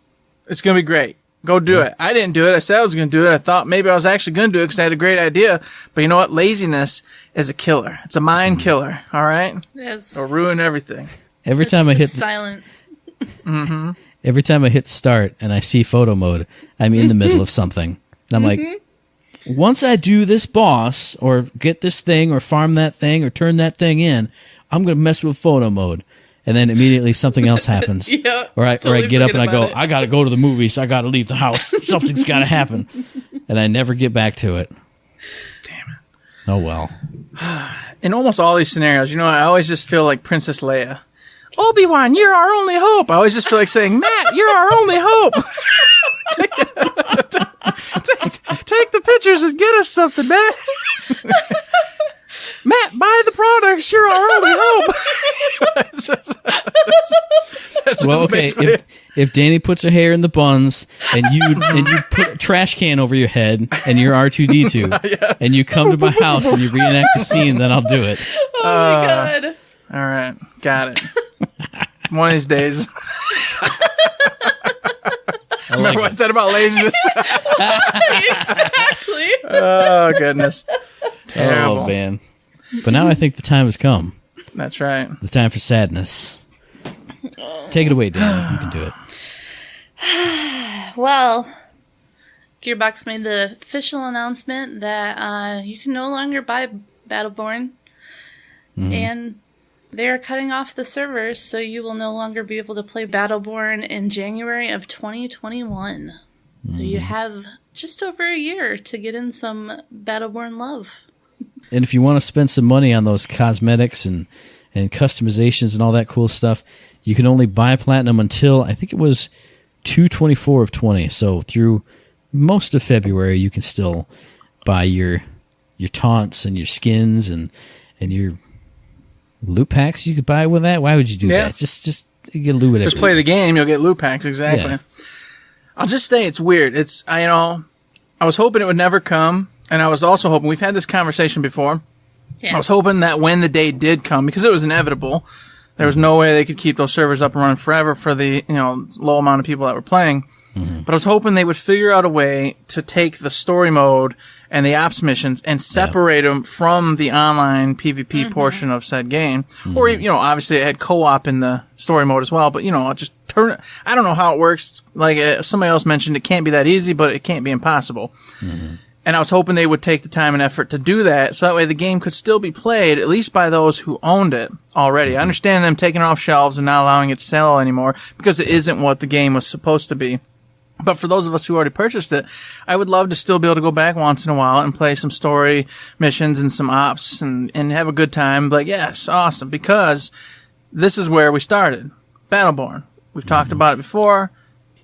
It's going to be great. Go do it. I didn't do it. I said I was going to do it. I thought maybe I was actually going to do it because I had a great idea. But you know what? Laziness is a killer. It's a mind killer. All right? Yes. It'll ruin everything. Every time I hit silent. Every time I hit start and I see photo mode, I'm in the middle of something. And I'm like, once I do this boss or get this thing or farm that thing or turn that thing in, I'm going to mess with photo mode. And then immediately something else happens. Or I get up and I go, I got to go to the movies. I got to leave the house. Something's got to happen. And I never get back to it. Damn it. Oh, well. In almost all these scenarios, I always just feel like Princess Leia. Obi-Wan, you're our only hope. I always just feel like saying, Matt, you're our only hope. take the pictures and get us something, Matt. Matt, buy the products. You're our only hope. Well, okay. If Danny puts her hair in the buns and you put a trash can over your head and you're R2D2 and you come to my house and you reenact the scene, then I'll do it. Oh my god. All right, got it. One of these days. Remember what I said about laziness? Exactly. Oh, goodness. Terrible. Oh, man. But now I think the time has come. That's right. The time for sadness. So take it away, Danny. You can do it. Well, Gearbox made the official announcement that you can no longer buy Battleborn. And they are cutting off the servers, so you will no longer be able to play Battleborn in January of 2021. So you have just over a year to get in some Battleborn love. And if you want to spend some money on those cosmetics and customizations and all that cool stuff, you can only buy Platinum until, I think it was 2/24 of 20. So through most of February, you can still buy your taunts and your skins and your loot packs you could buy with that. Why would you do that? Just you get loot. Just play the game, you'll get loot packs. Exactly. Yeah. I'll just say it's weird. It's I was hoping it would never come, and I was also hoping, we've had this conversation before. Yeah. I was hoping that when the day did come, because it was inevitable, there was no way they could keep those servers up and running forever for the low amount of people that were playing. But I was hoping they would figure out a way to take the story mode and the ops missions and separate them from the online PvP portion of said game. Or, obviously it had co-op in the story mode as well, but, just turn it. I don't know how it works. Like somebody else mentioned, it can't be that easy, but it can't be impossible. And I was hoping they would take the time and effort to do that, so that way the game could still be played, at least by those who owned it already. I understand them taking it off shelves and not allowing it to sell anymore, because it isn't what the game was supposed to be. But for those of us who already purchased it, I would love to still be able to go back once in a while and play some story missions and some ops and have a good time. But yes, awesome, because this is where we started. Battleborn. We've talked about it before.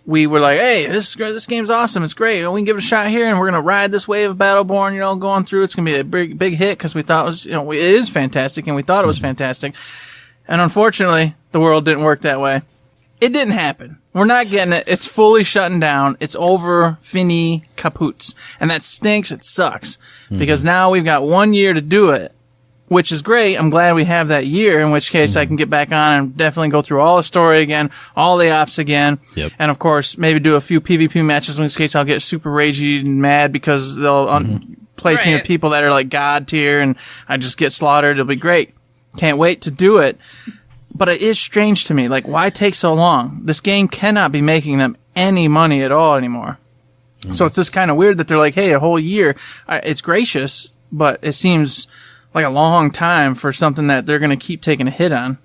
We were like, hey, this game's awesome. It's great. We can give it a shot here, and we're going to ride this wave of Battleborn, going through. It's going to be a big hit, because we thought it was, it is fantastic, and we thought it was fantastic. And unfortunately, the world didn't work that way. It didn't happen. We're not getting it. It's fully shutting down. It's over, fini, kaput. And that stinks. It sucks. Because now we've got 1 year to do it, which is great. I'm glad we have that year, in which case I can get back on and definitely go through all the story again, all the ops again. Yep. And of course, maybe do a few PvP matches, in which case I'll get super ragey and mad because they'll place me with people that are like God tier and I just get slaughtered. It'll be great. Can't wait to do it. But it is strange to me. Like, why take so long? This game cannot be making them any money at all anymore. So it's just kind of weird that they're like, hey, a whole year. It's gracious, but it seems like a long time for something that they're going to keep taking a hit on.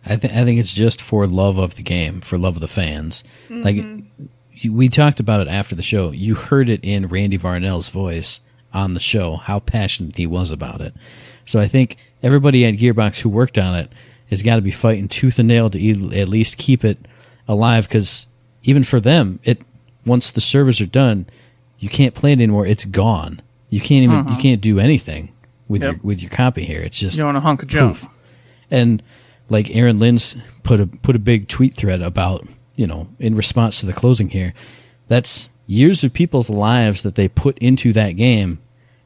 I think it's just for love of the game, for love of the fans. Like, we talked about it after the show. You heard it in Randy Varnell's voice on the show, how passionate he was about it. So I think everybody at Gearbox who worked on it has got to be fighting tooth and nail to at least keep it alive, because even for them, once the servers are done, you can't play it anymore. It's gone. You can't even you can't do anything with your copy here. It's just you want a hunk of junk. And like Aaron Lynn's put a big tweet thread about, in response to the closing here, that's years of people's lives that they put into that game,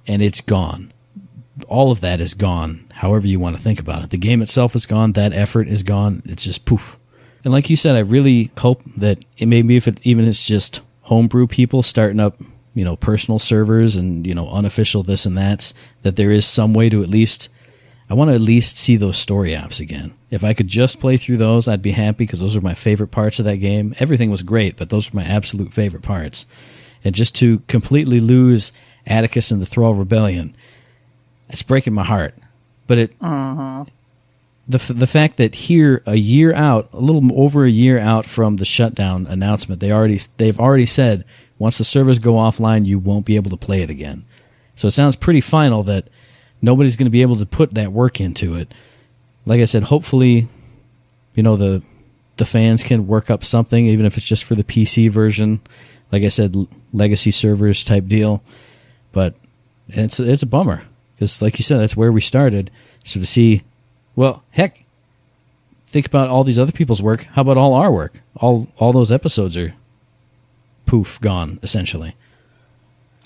and it's gone. All of that is gone, however you want to think about it. The game itself is gone. That effort is gone. It's just poof. And like you said, I really hope that maybe if it's just homebrew people starting up, personal servers and, unofficial this and that there is some way to I want to at least see those story ops again. If I could just play through those, I'd be happy, because those are my favorite parts of that game. Everything was great, but those were my absolute favorite parts. And just to completely lose Atticus and the Thrall Rebellion, it's breaking my heart. But the fact that here, a little over a year out from the shutdown announcement, they've already said once the servers go offline, you won't be able to play it again. So it sounds pretty final that nobody's going to be able to put that work into it. Like I said, hopefully the fans can work up something, even if it's just for the PC version. Like I said, legacy servers type deal. But it's a bummer because, like you said, that's where we started. So to see, well, heck, think about all these other people's work. How about all our work? All those episodes are poof, gone, essentially.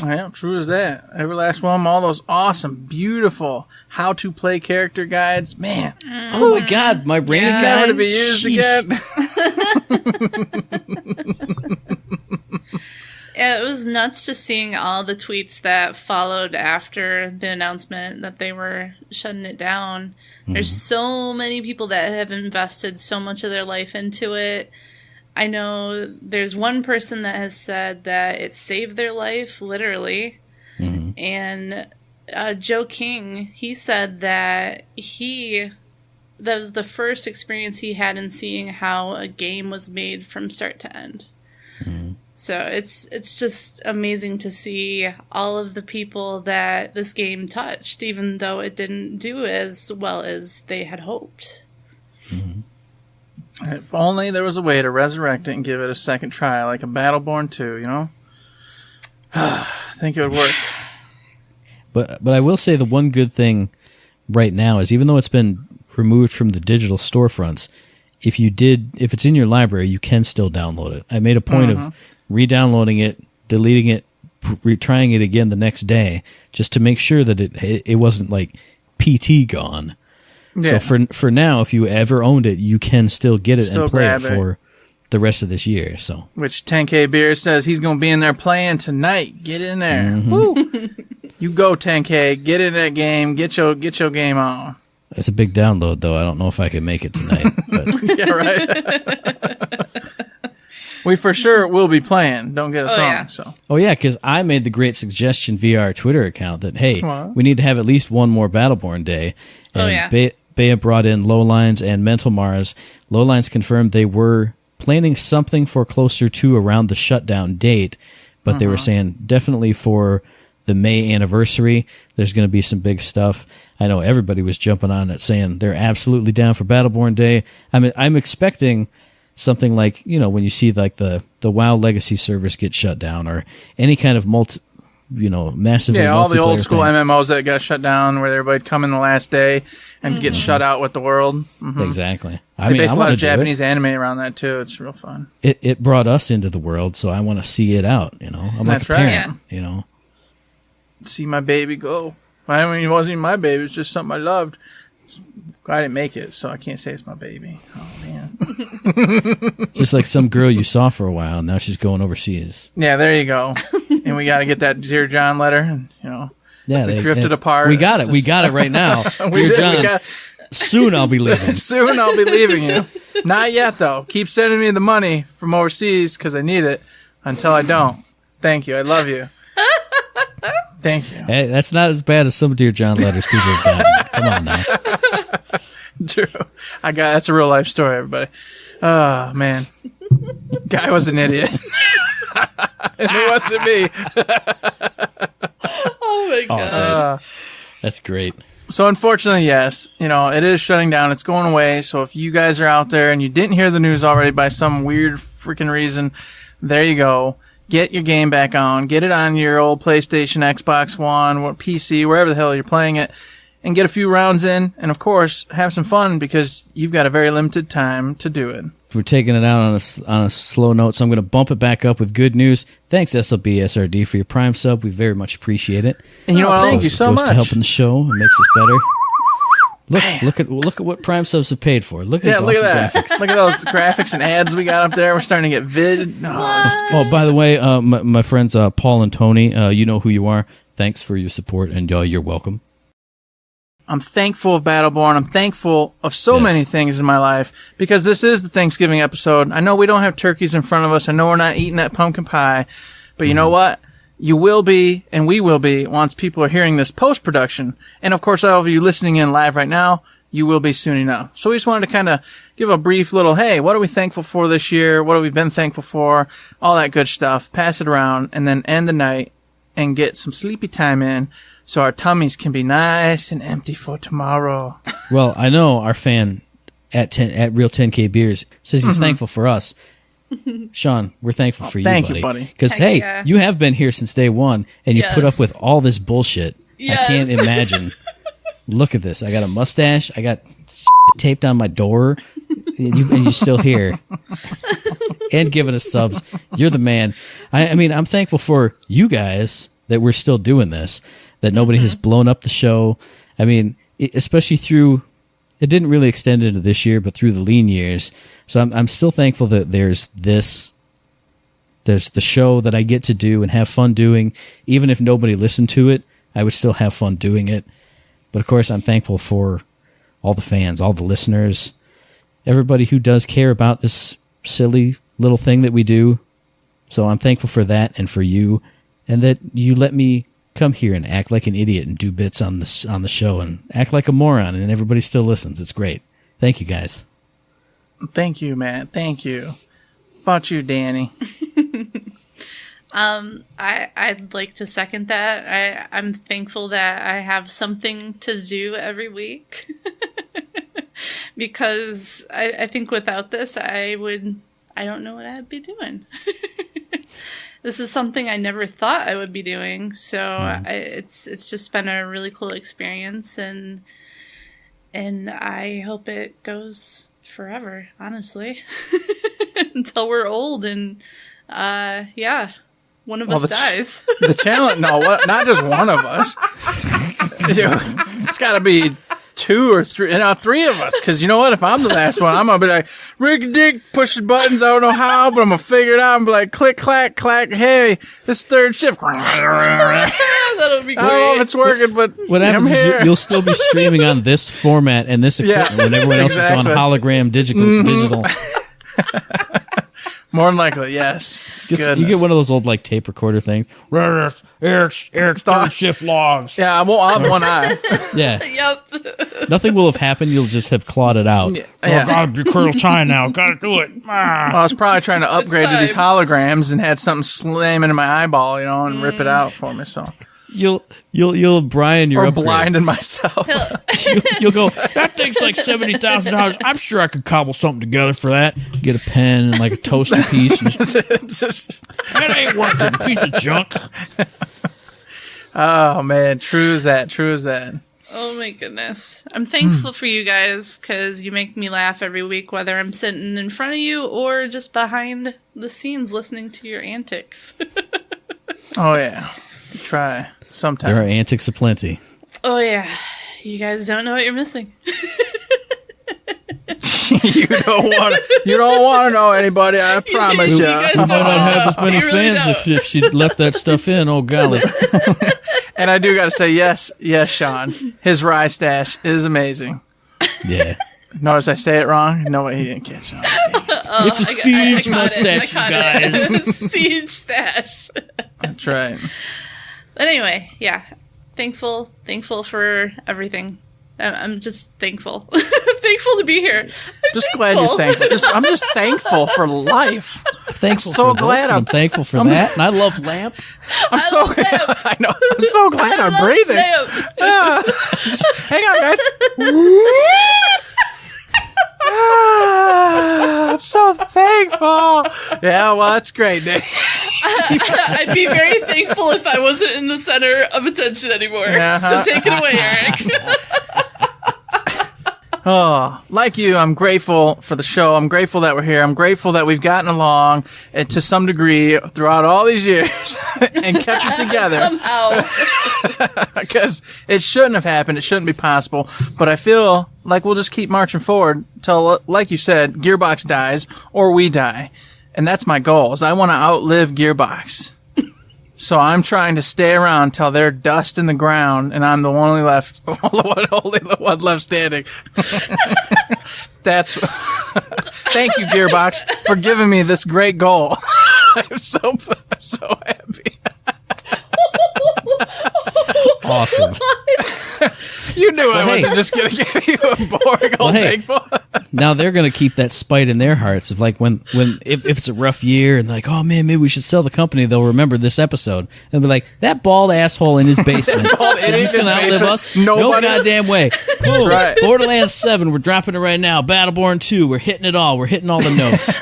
Yeah, true as that. Every last one, all those awesome, beautiful how-to-play character guides. Man. Oh my God, my brain again. Never to be used again. Yeah, it was nuts just seeing all the tweets that followed after the announcement that they were shutting it down. There's so many people that have invested so much of their life into it. I know there's one person that has said that it saved their life, literally. And Joe King, he said that that was the first experience he had in seeing how a game was made from start to end. So it's just amazing to see all of the people that this game touched, even though it didn't do as well as they had hoped. If only there was a way to resurrect it and give it a second try, like a Battleborn 2, you know? I think it would work. But I will say the one good thing right now is, even though it's been removed from the digital storefronts, if it's in your library, you can still download it. I made a point of re-downloading it, deleting it, retrying it again the next day, just to make sure that it wasn't like PT gone. Yeah. So for now, if you ever owned it, you can still get it and play it for the rest of this year. So, which 10K Beer says he's going to be in there playing tonight. Get in there. Woo! You go 10K. Get in that game. Get your game on. That's a big download, though. I don't know if I can make it tonight. But. Yeah, right. We for sure will be playing. Don't get us wrong. Yeah. So. Oh, yeah, because I made the great suggestion via our Twitter account that, hey, we need to have at least one more Battleborn day. And Bea brought in Lowlines and Mental Mars. Lowlines confirmed they were planning something for closer to around the shutdown date, but they were saying definitely for the May anniversary, there's going to be some big stuff. I know everybody was jumping on it saying they're absolutely down for Battleborn Day. I mean, I'm expecting something like, when you see like the WoW legacy servers get shut down or any kind of massive. Yeah, all the old school MMOs that got shut down where everybody'd come in the last day and get shut out with the world. Exactly. I mean, a lot of Japanese anime around that too. It's real fun. It brought us into the world, so I want to see it out. I'm That's like a parent, Yeah. See my baby go. I mean, it wasn't even my baby. It was just something I loved. I didn't make it, so I can't say it's my baby. Oh, man. Just like some girl you saw for a while, and now she's going overseas. Yeah, there you go. And we got to get that Dear John letter, and, yeah, we drifted apart. We got it. We got it right now. Dear John, soon I'll be leaving. Soon I'll be leaving you. Not yet, though. Keep sending me the money from overseas because I need it until I don't. Thank you. I love you. Thank you. Hey, that's not as bad as some Dear John letters people have gotten. Come on now. True. That's a real life story, everybody. Oh, man. Guy was an idiot. And it wasn't me. Oh my God. Awesome. That's great. So unfortunately, yes, it is shutting down. It's going away. So if you guys are out there and you didn't hear the news already by some weird freaking reason, there you go. Get your game back on. Get it on your old PlayStation, Xbox One, PC, wherever the hell you're playing it, and get a few rounds in. And, of course, have some fun because you've got a very limited time to do it. We're taking it out on a slow note, so I'm going to bump it back up with good news. Thanks, SLB SRD, for your Prime sub. We very much appreciate it. And thank you so much. It goes to helping the show and makes us better. Look at what Prime subs have paid for. Look at these awesome graphics. Look at those graphics and ads we got up there. We're starting to get vid. By the way, my friends Paul and Tony, you know who you are. Thanks for your support, and you're welcome. I'm thankful of Battleborn. I'm thankful of so many things in my life because this is the Thanksgiving episode. I know we don't have turkeys in front of us. I know we're not eating that pumpkin pie, but you know what? You will be, and we will be, once people are hearing this post-production. And, of course, all of you listening in live right now, you will be soon enough. So we just wanted to kind of give a brief little, hey, what are we thankful for this year? What have we been thankful for? All that good stuff. Pass it around, and then end the night and get some sleepy time in so our tummies can be nice and empty for tomorrow. Well, I know our fan at Real 10K Beers says he's thankful for us. Sean, we're thankful for you, thank you, buddy. Because Heck hey, yeah. you have been here since day one, and you put up with all this bullshit. Yes. I can't imagine. Look at this. I got a mustache. I got taped on my door, and you're still here. And giving us subs. You're the man. I mean, I'm thankful for you guys that we're still doing this, that nobody has blown up the show. I mean, especially through, it didn't really extend into this year, but through the lean years. So I'm still thankful that there's the show that I get to do and have fun doing. Even if nobody listened to it, I would still have fun doing it. But of course, I'm thankful for all the fans, all the listeners, everybody who does care about this silly little thing that we do. So I'm thankful for that and for you, and that you let me come here and act like an idiot and do bits on the show and act like a moron, and everybody still listens. It's great. Thank you, guys. Thank you, man. Thank you. How about you, Danny? I'd like to second that. I'm thankful that I have something to do every week. Because I think without this, I don't know what I'd be doing. This is something I never thought I would be doing. So it's just been a really cool experience, and I hope it goes forever, honestly, until we're old and one of us dies. The challenge? No, not just one of us. It's got to be 2 or 3, three of us. Because you know what? If I'm the last one, I'm gonna be like, Rick Dick, pushing buttons. I don't know how, but I'm gonna figure it out. I'm gonna be like, click, clack, clack. Hey, this third shift. That'll be great. I don't know if it's working, but What happens I'm is here. you'll still be streaming on this format and this equipment when everyone else is going hologram digital. More than likely, yes. You get one of those old like tape recorder things. Eric's third shift logs. Yeah, I won't have one eye. Yeah. Yep. Nothing will have happened. You'll just have clawed it out. Yeah. Gotta be curl time now. Gotta do it. I was probably trying to upgrade to these holograms and had something slam into my eyeball, and rip it out for me. So You'll Brian your or upgrade. blinding myself. You'll go. That thing's like $70,000. I'm sure I could cobble something together for that. Get a pen and like a toaster piece. And Just, That ain't working. Piece of junk. oh man, true as that. Oh my goodness. I'm thankful for you guys because you make me laugh every week, whether I'm sitting in front of you or just behind the scenes listening to your antics. Oh yeah, try sometimes. there are antics aplenty. Oh yeah. You guys don't know what you're missing. You don't want to know anybody. I promise You you. guys We might not have as many You really fans don't. if she left that stuff in. Oh golly. And I do got to say yes, Sean. His rye stash is amazing. Yeah. Notice I say it wrong. No way, he didn't catch on. It's a siege mustache, you guys. Siege stash. That's right. But anyway, yeah. Thankful for everything. I'm just thankful. Thankful to be here. Just glad you're thankful. I'm just thankful for life. Thankful so for glad this, and I'm thankful for that. And I love lamp. I'm so glad. I know. I'm so glad I'm breathing. Hang on, guys. I'm so thankful. Yeah, well, that's great, Nick. I'd be very thankful if I wasn't in the center of attention anymore. Uh-huh. So take it away, Eric. Oh, like you, I'm grateful for the show. I'm grateful that we're here. I'm grateful that we've gotten along to some degree throughout all these years and kept it together. Somehow. Because it shouldn't have happened. It shouldn't be possible. But I feel like we'll just keep marching forward till, like you said, Gearbox dies or we die. And that's my goal, is I want to outlive Gearbox. So I'm trying to stay around till they're dust in the ground and I'm the only one left standing. That's thank you, Gearbox, for giving me this great goal. I'm so happy. Awesome. You knew I hey. wasn't just going to give you a boring old thankful. now they're going to keep that spite in their hearts of like if it's a rough year and like, oh man, maybe we should sell the company. They'll remember this episode and be like, that bald asshole in his basement. Is he's going to outlive us? No goddamn way. Boom. Right. Borderlands 7, we're dropping it right now. Battleborn 2, we're hitting it all. We're hitting all the notes.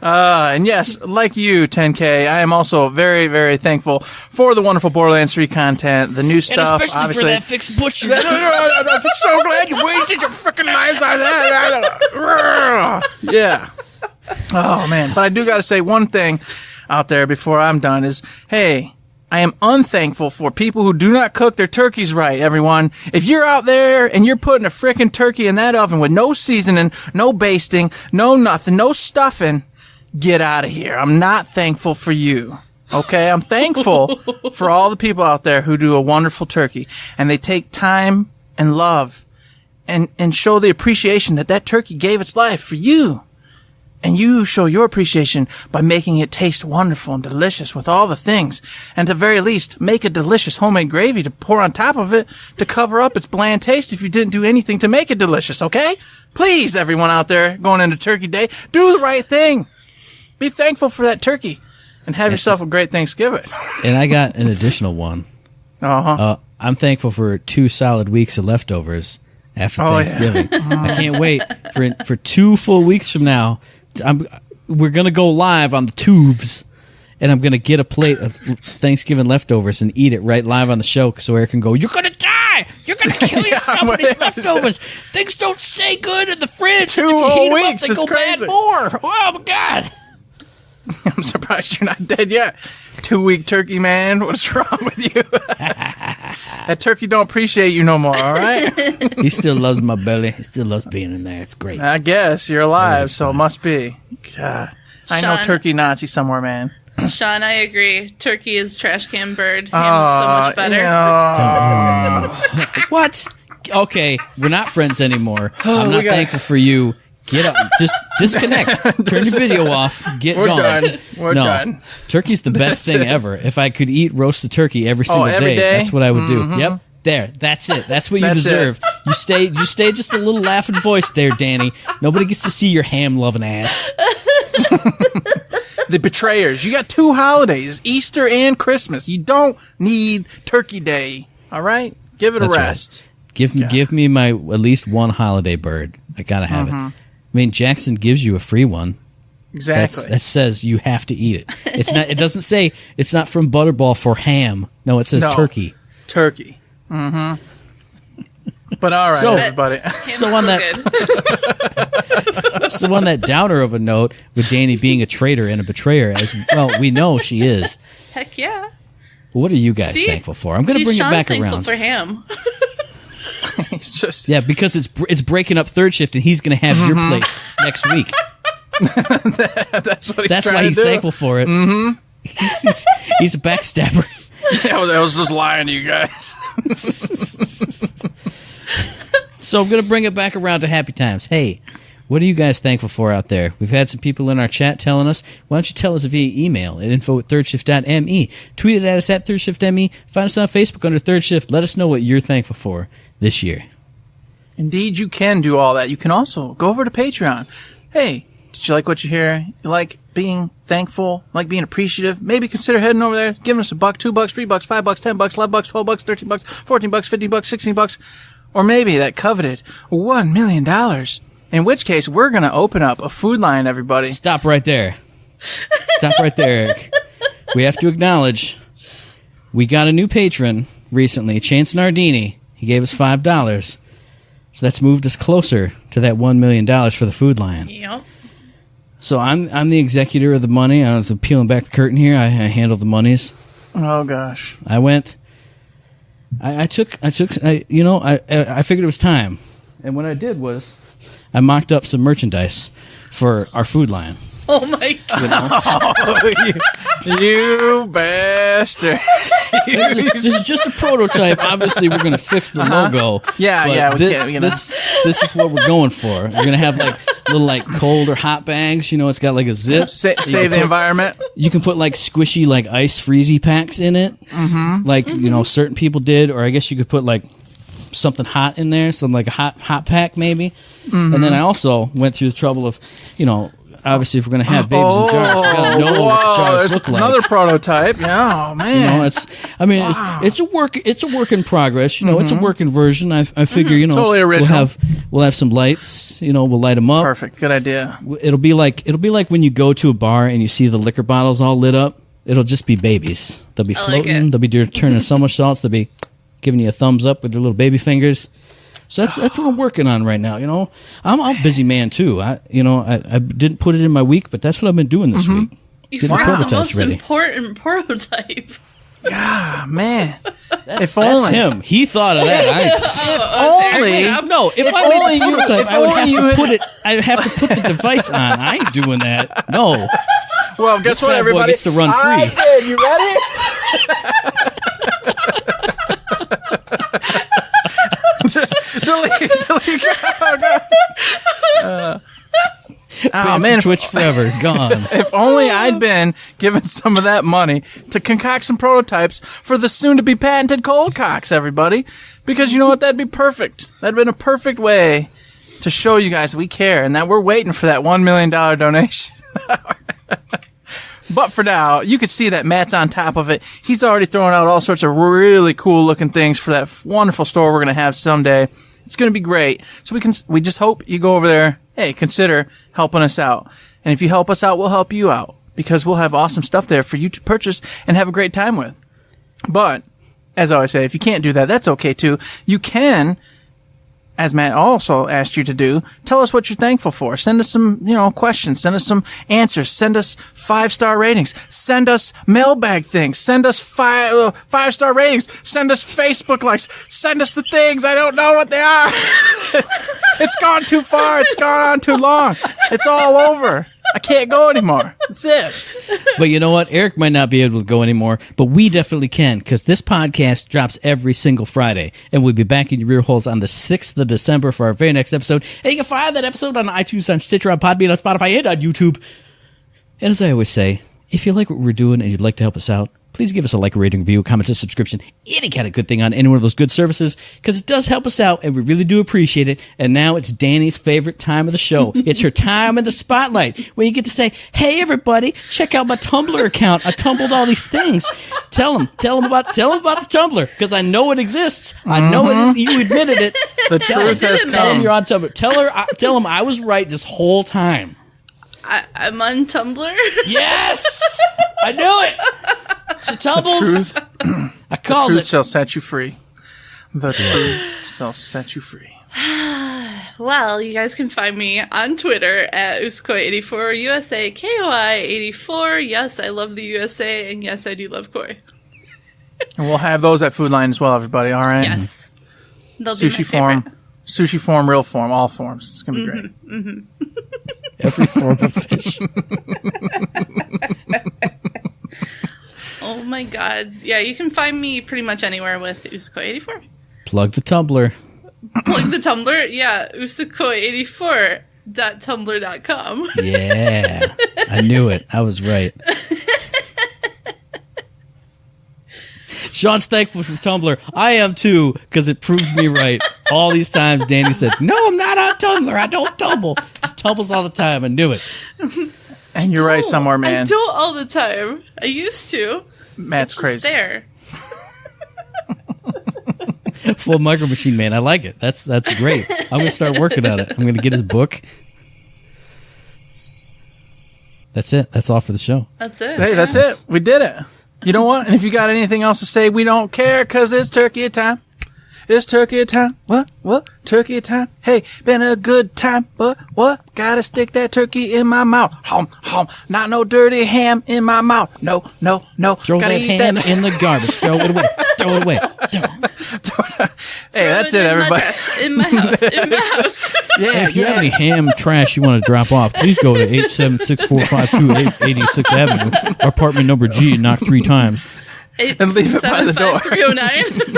And yes, like you, 10K, I am also very, very thankful for the wonderful Borderlands 3 content, the new stuff. And especially obviously. for that fixed butcher. I'm so glad you wasted your freaking lives on that. Yeah. Oh, man. But I do got to say one thing out there before I'm done is, hey, I am unthankful for people who do not cook their turkeys right, everyone. If you're out there and you're putting a freaking turkey in that oven with no seasoning, no basting, no nothing, no stuffing, get out of here. I'm not thankful for you. Okay? I'm thankful for all the people out there who do a wonderful turkey. And they take time and love and show the appreciation that turkey gave its life for you. And you show your appreciation by making it taste wonderful and delicious with all the things. And at the very least, make a delicious homemade gravy to pour on top of it to cover up its bland taste if you didn't do anything to make it delicious, okay? Please, everyone out there going into Turkey Day, do the right thing. Be thankful for that turkey and have yourself a great Thanksgiving. And I got an additional one. I'm thankful for 2 solid weeks of leftovers after Thanksgiving. Yeah. I can't wait for 2 full weeks from now. We're going to go live on the tubes, and I'm going to get a plate of Thanksgiving leftovers and eat it right live on the show so Eric can go, you're going to die! You're going to kill yourself with these leftovers! Things don't stay good in the fridge! 2 if you whole heat them weeks, up, they go crazy. bad more! Oh, my God! I'm surprised you're not dead yet. 2-week turkey, man. What's wrong with you? That turkey don't appreciate you no more, all right? He still loves my belly. He still loves being in there. It's great. I guess. You're alive, so it must be. God. I know turkey Nazi somewhere, man. Sean, I agree. Turkey is trash can bird. Ham is so much better. What? Okay, we're not friends anymore. I'm not thankful for you. Get up. Just disconnect. Turn your video off. We're done. We're done. Turkey's the best thing ever. If I could eat roasted turkey every single every day, that's what I would do. Yep. There. That's it. That's what you deserve. You stay just a little laughing voice there, Danny. Nobody gets to see your ham loving ass. The betrayers. You got 2 holidays, Easter and Christmas. You don't need Turkey Day. All right? Give it a rest. Right. Give me my at least one holiday bird. I gotta have it. I mean, Jackson gives you a free one. Exactly. That says you have to eat it. It's not. It doesn't say it's not from Butterball for ham. No, it says turkey. Turkey. Mm-hmm. But all right, everybody. So on that downer of a note, with Danny being a traitor and a betrayer, as well, we know she is. Heck yeah. What are you guys thankful for? I'm going to bring Sean's it back thankful around. For ham. Because it's breaking up third shift, and he's going to have your place next week. That's what That's why he's thankful for it. Mm-hmm. He's a backstabber. Yeah, I was just lying to you guys. So I'm going to bring it back around to happy times. Hey, what are you guys thankful for out there? We've had some people in our chat telling us. Why don't you tell us via email at info@thirdshift.me. Tweet it at us at ThirdShiftME. Find us on Facebook under Third Shift. Let us know what you're thankful for this year. Indeed, you can do all that. You can also go over to Patreon. Hey, did you like what you hear? You like being thankful, like being appreciative? Maybe consider heading over there, giving us $1, $2, $3, $5, $10, $11, $12, $13, $14, $15, $16, or maybe that coveted $1 million. In which case, we're going to open up a food line, everybody. Stop right there. Stop right there, Eric. We have to acknowledge we got a new patron recently, Chance Nardini. He gave us $5. So that's moved us closer to that $1 million for the food line. Yep. So I'm the executor of the money. I was peeling back the curtain here. I handle the monies. Oh gosh. I went. I figured it was time, and what I did was I mocked up some merchandise for our food line. Oh my god! You bastard! This is just a prototype. Obviously, we're going to fix the logo. Yeah. This is what we're going for. We're going to have like little like cold or hot bags. You know, it's got like a zip. Save the environment. You can put like squishy like ice freezy packs in it, like certain people did, or I guess you could put like something hot in there, something like a hot pack maybe. And then I also went through the trouble of, obviously if we're gonna have babies in jars, we gotta know what the jars look like. Another prototype. Yeah, oh man. It's a work in progress. It's a working version. I figure Totally original. we'll have some lights. We'll light them up. Perfect. Good idea. It'll be like when you go to a bar and you see the liquor bottles all lit up. It'll just be babies. They'll be floating. They'll be turning somersaults. They'll be giving you a thumbs up with their little baby fingers. So that's what I'm working on right now. I'm a busy man too. I didn't put it in my week, but that's what I've been doing this week. You found the most important prototype. Ah, man. That's him. He thought of that. If I made the prototype, I would have to put the device on. I ain't doing that. No. Well, guess what, everybody? Gets to run free. You ready? Just delete. Oh man, Twitch forever gone. If only I'd been given some of that money to concoct some prototypes for the soon-to-be patented cold cocks, everybody. Because you know what? That'd be perfect. That'd been a perfect way to show you guys we care and that we're waiting for that $1 million donation. But for now, you can see that Matt's on top of it. He's already throwing out all sorts of really cool-looking things for that wonderful store we're going to have someday. It's going to be great. So we just hope you go over there. Hey, consider helping us out. And if you help us out, we'll help you out because we'll have awesome stuff there for you to purchase and have a great time with. But as I always say, if you can't do that, that's okay too. You can, as Matt also asked you to do, tell us what you're thankful for. Send us some, questions. Send us some answers. Send us 5-star ratings. Send us mailbag things. Send us 5-star ratings. Send us Facebook likes. Send us the things. I don't know what they are. It's gone too far. It's gone on too long. It's all over. I can't go anymore. That's it. But you know what? Eric might not be able to go anymore, but we definitely can because this podcast drops every single Friday. And we'll be back in your rear holes on the 6th of December for our very next episode. And you can find that episode on iTunes, on Stitcher, on Podbean, on Spotify, and on YouTube. And as I always say, if you like what we're doing and you'd like to help us out, please give us a like, a rating, review, comment, a subscription, any kind of good thing on any one of those good services, because it does help us out, and we really do appreciate it. And now it's Danny's favorite time of the show. It's her time in the spotlight, where you get to say, hey, everybody, check out my Tumblr account. I tumbled all these things. Tell them about the Tumblr, because I know it exists. I know it is. You admitted it. The truth has come. Tell them you're on Tumblr. Tell them I was right this whole time. I'm on Tumblr. Yes! I knew it! She tumbles. I called it. The truth shall set you free. The truth shall set you free. Well, you guys can find me on Twitter at Uskoi84, USA KOI 84. Yes, I love the USA, and yes, I do love Koi. And we'll have those at Food Line as well, everybody, all right? Yes. They'll Sushi form, real form, all forms. It's going to be great. Every form of fish. Oh my god. Yeah, you can find me pretty much anywhere with Usukoi84. Plug the Tumblr. Plug the Tumblr? Yeah, usukoi84.tumblr.com. Yeah. I knew it. I was right. Sean's thankful for Tumblr. I am too, because it proves me right. All these times Danny said, no, I'm not on Tumblr. I don't tumble. She tumbles all the time. I knew it. And you're right somewhere, man. I don't all the time. I used to. Matt's it's crazy. There. Full Micro Machine Man. I like it. That's great. I'm going to start working on it. I'm going to get his book. That's it. That's all for the show. That's it. Hey, that's it. We did it. You know what? And if you got anything else to say, we don't care because it's turkey time. It's turkey time. What? Turkey time. Hey, been a good time. But what? Gotta stick that turkey in my mouth. Hom. Not no dirty ham in my mouth. No. Throw Gotta that eat ham that. in the garbage. Throw it away. Hey, that's it, everybody. In my house. Yeah, Hey, if you have any ham trash you want to drop off, please go to 876-452-86th Avenue, apartment number G, and knock 3 times. And leave it by the door. 309.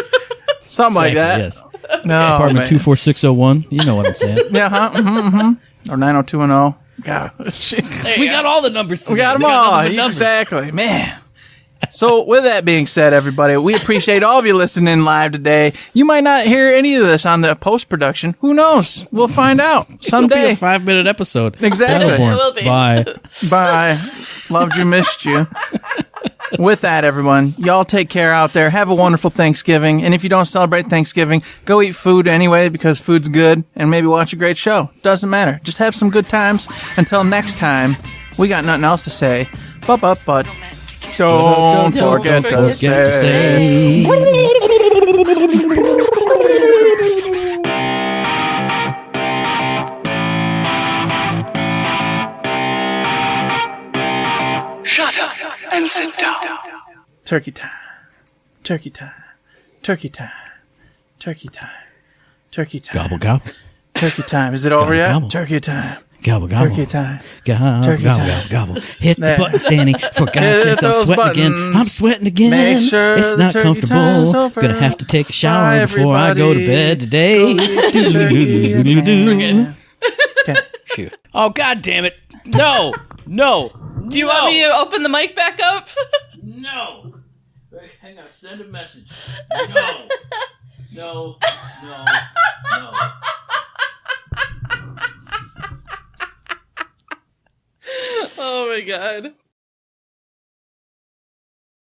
Something like that. Yes. No, Apartment 24601. You know what I'm saying. Yeah, Or 90210. God, jeez. We got all the numbers. We got them all. Exactly. Man. So, with that being said, everybody, we appreciate all of you listening live today. You might not hear any of this on the post-production. Who knows? We'll find out someday. It'll be a 5-minute episode. Exactly. Battleborn. It will be. Bye. Bye. Loved you, missed you. With that, everyone, y'all take care out there. Have a wonderful Thanksgiving. And if you don't celebrate Thanksgiving, go eat food anyway because food's good, and maybe watch a great show. Doesn't matter. Just have some good times. Until next time, we got nothing else to say. But don't forget to say. Shut up and sit down. Turkey time. Turkey time. Turkey time. Turkey time. Turkey time. Gobble, gobble. Turkey time. Is it over yet? Gobble. Turkey time. Gobble, gobble. Turkey time. Gobble, Turkey gobble, time. gobble. Hit There. the button, Stanley. For God's Hit sake, I'm those sweating again. buttons. I'm sweating again. Make sure it's the not turkey time's comfortable. over. Gonna have to take a shower Bye, before I go to everybody. bed today. Go eat your turkey. Doo-doo-doo-doo-doo. Okay. Shoot. Oh, God damn it. No. No. Do you want me to open the mic back up? No. Hang on, send a message. No. Oh my god.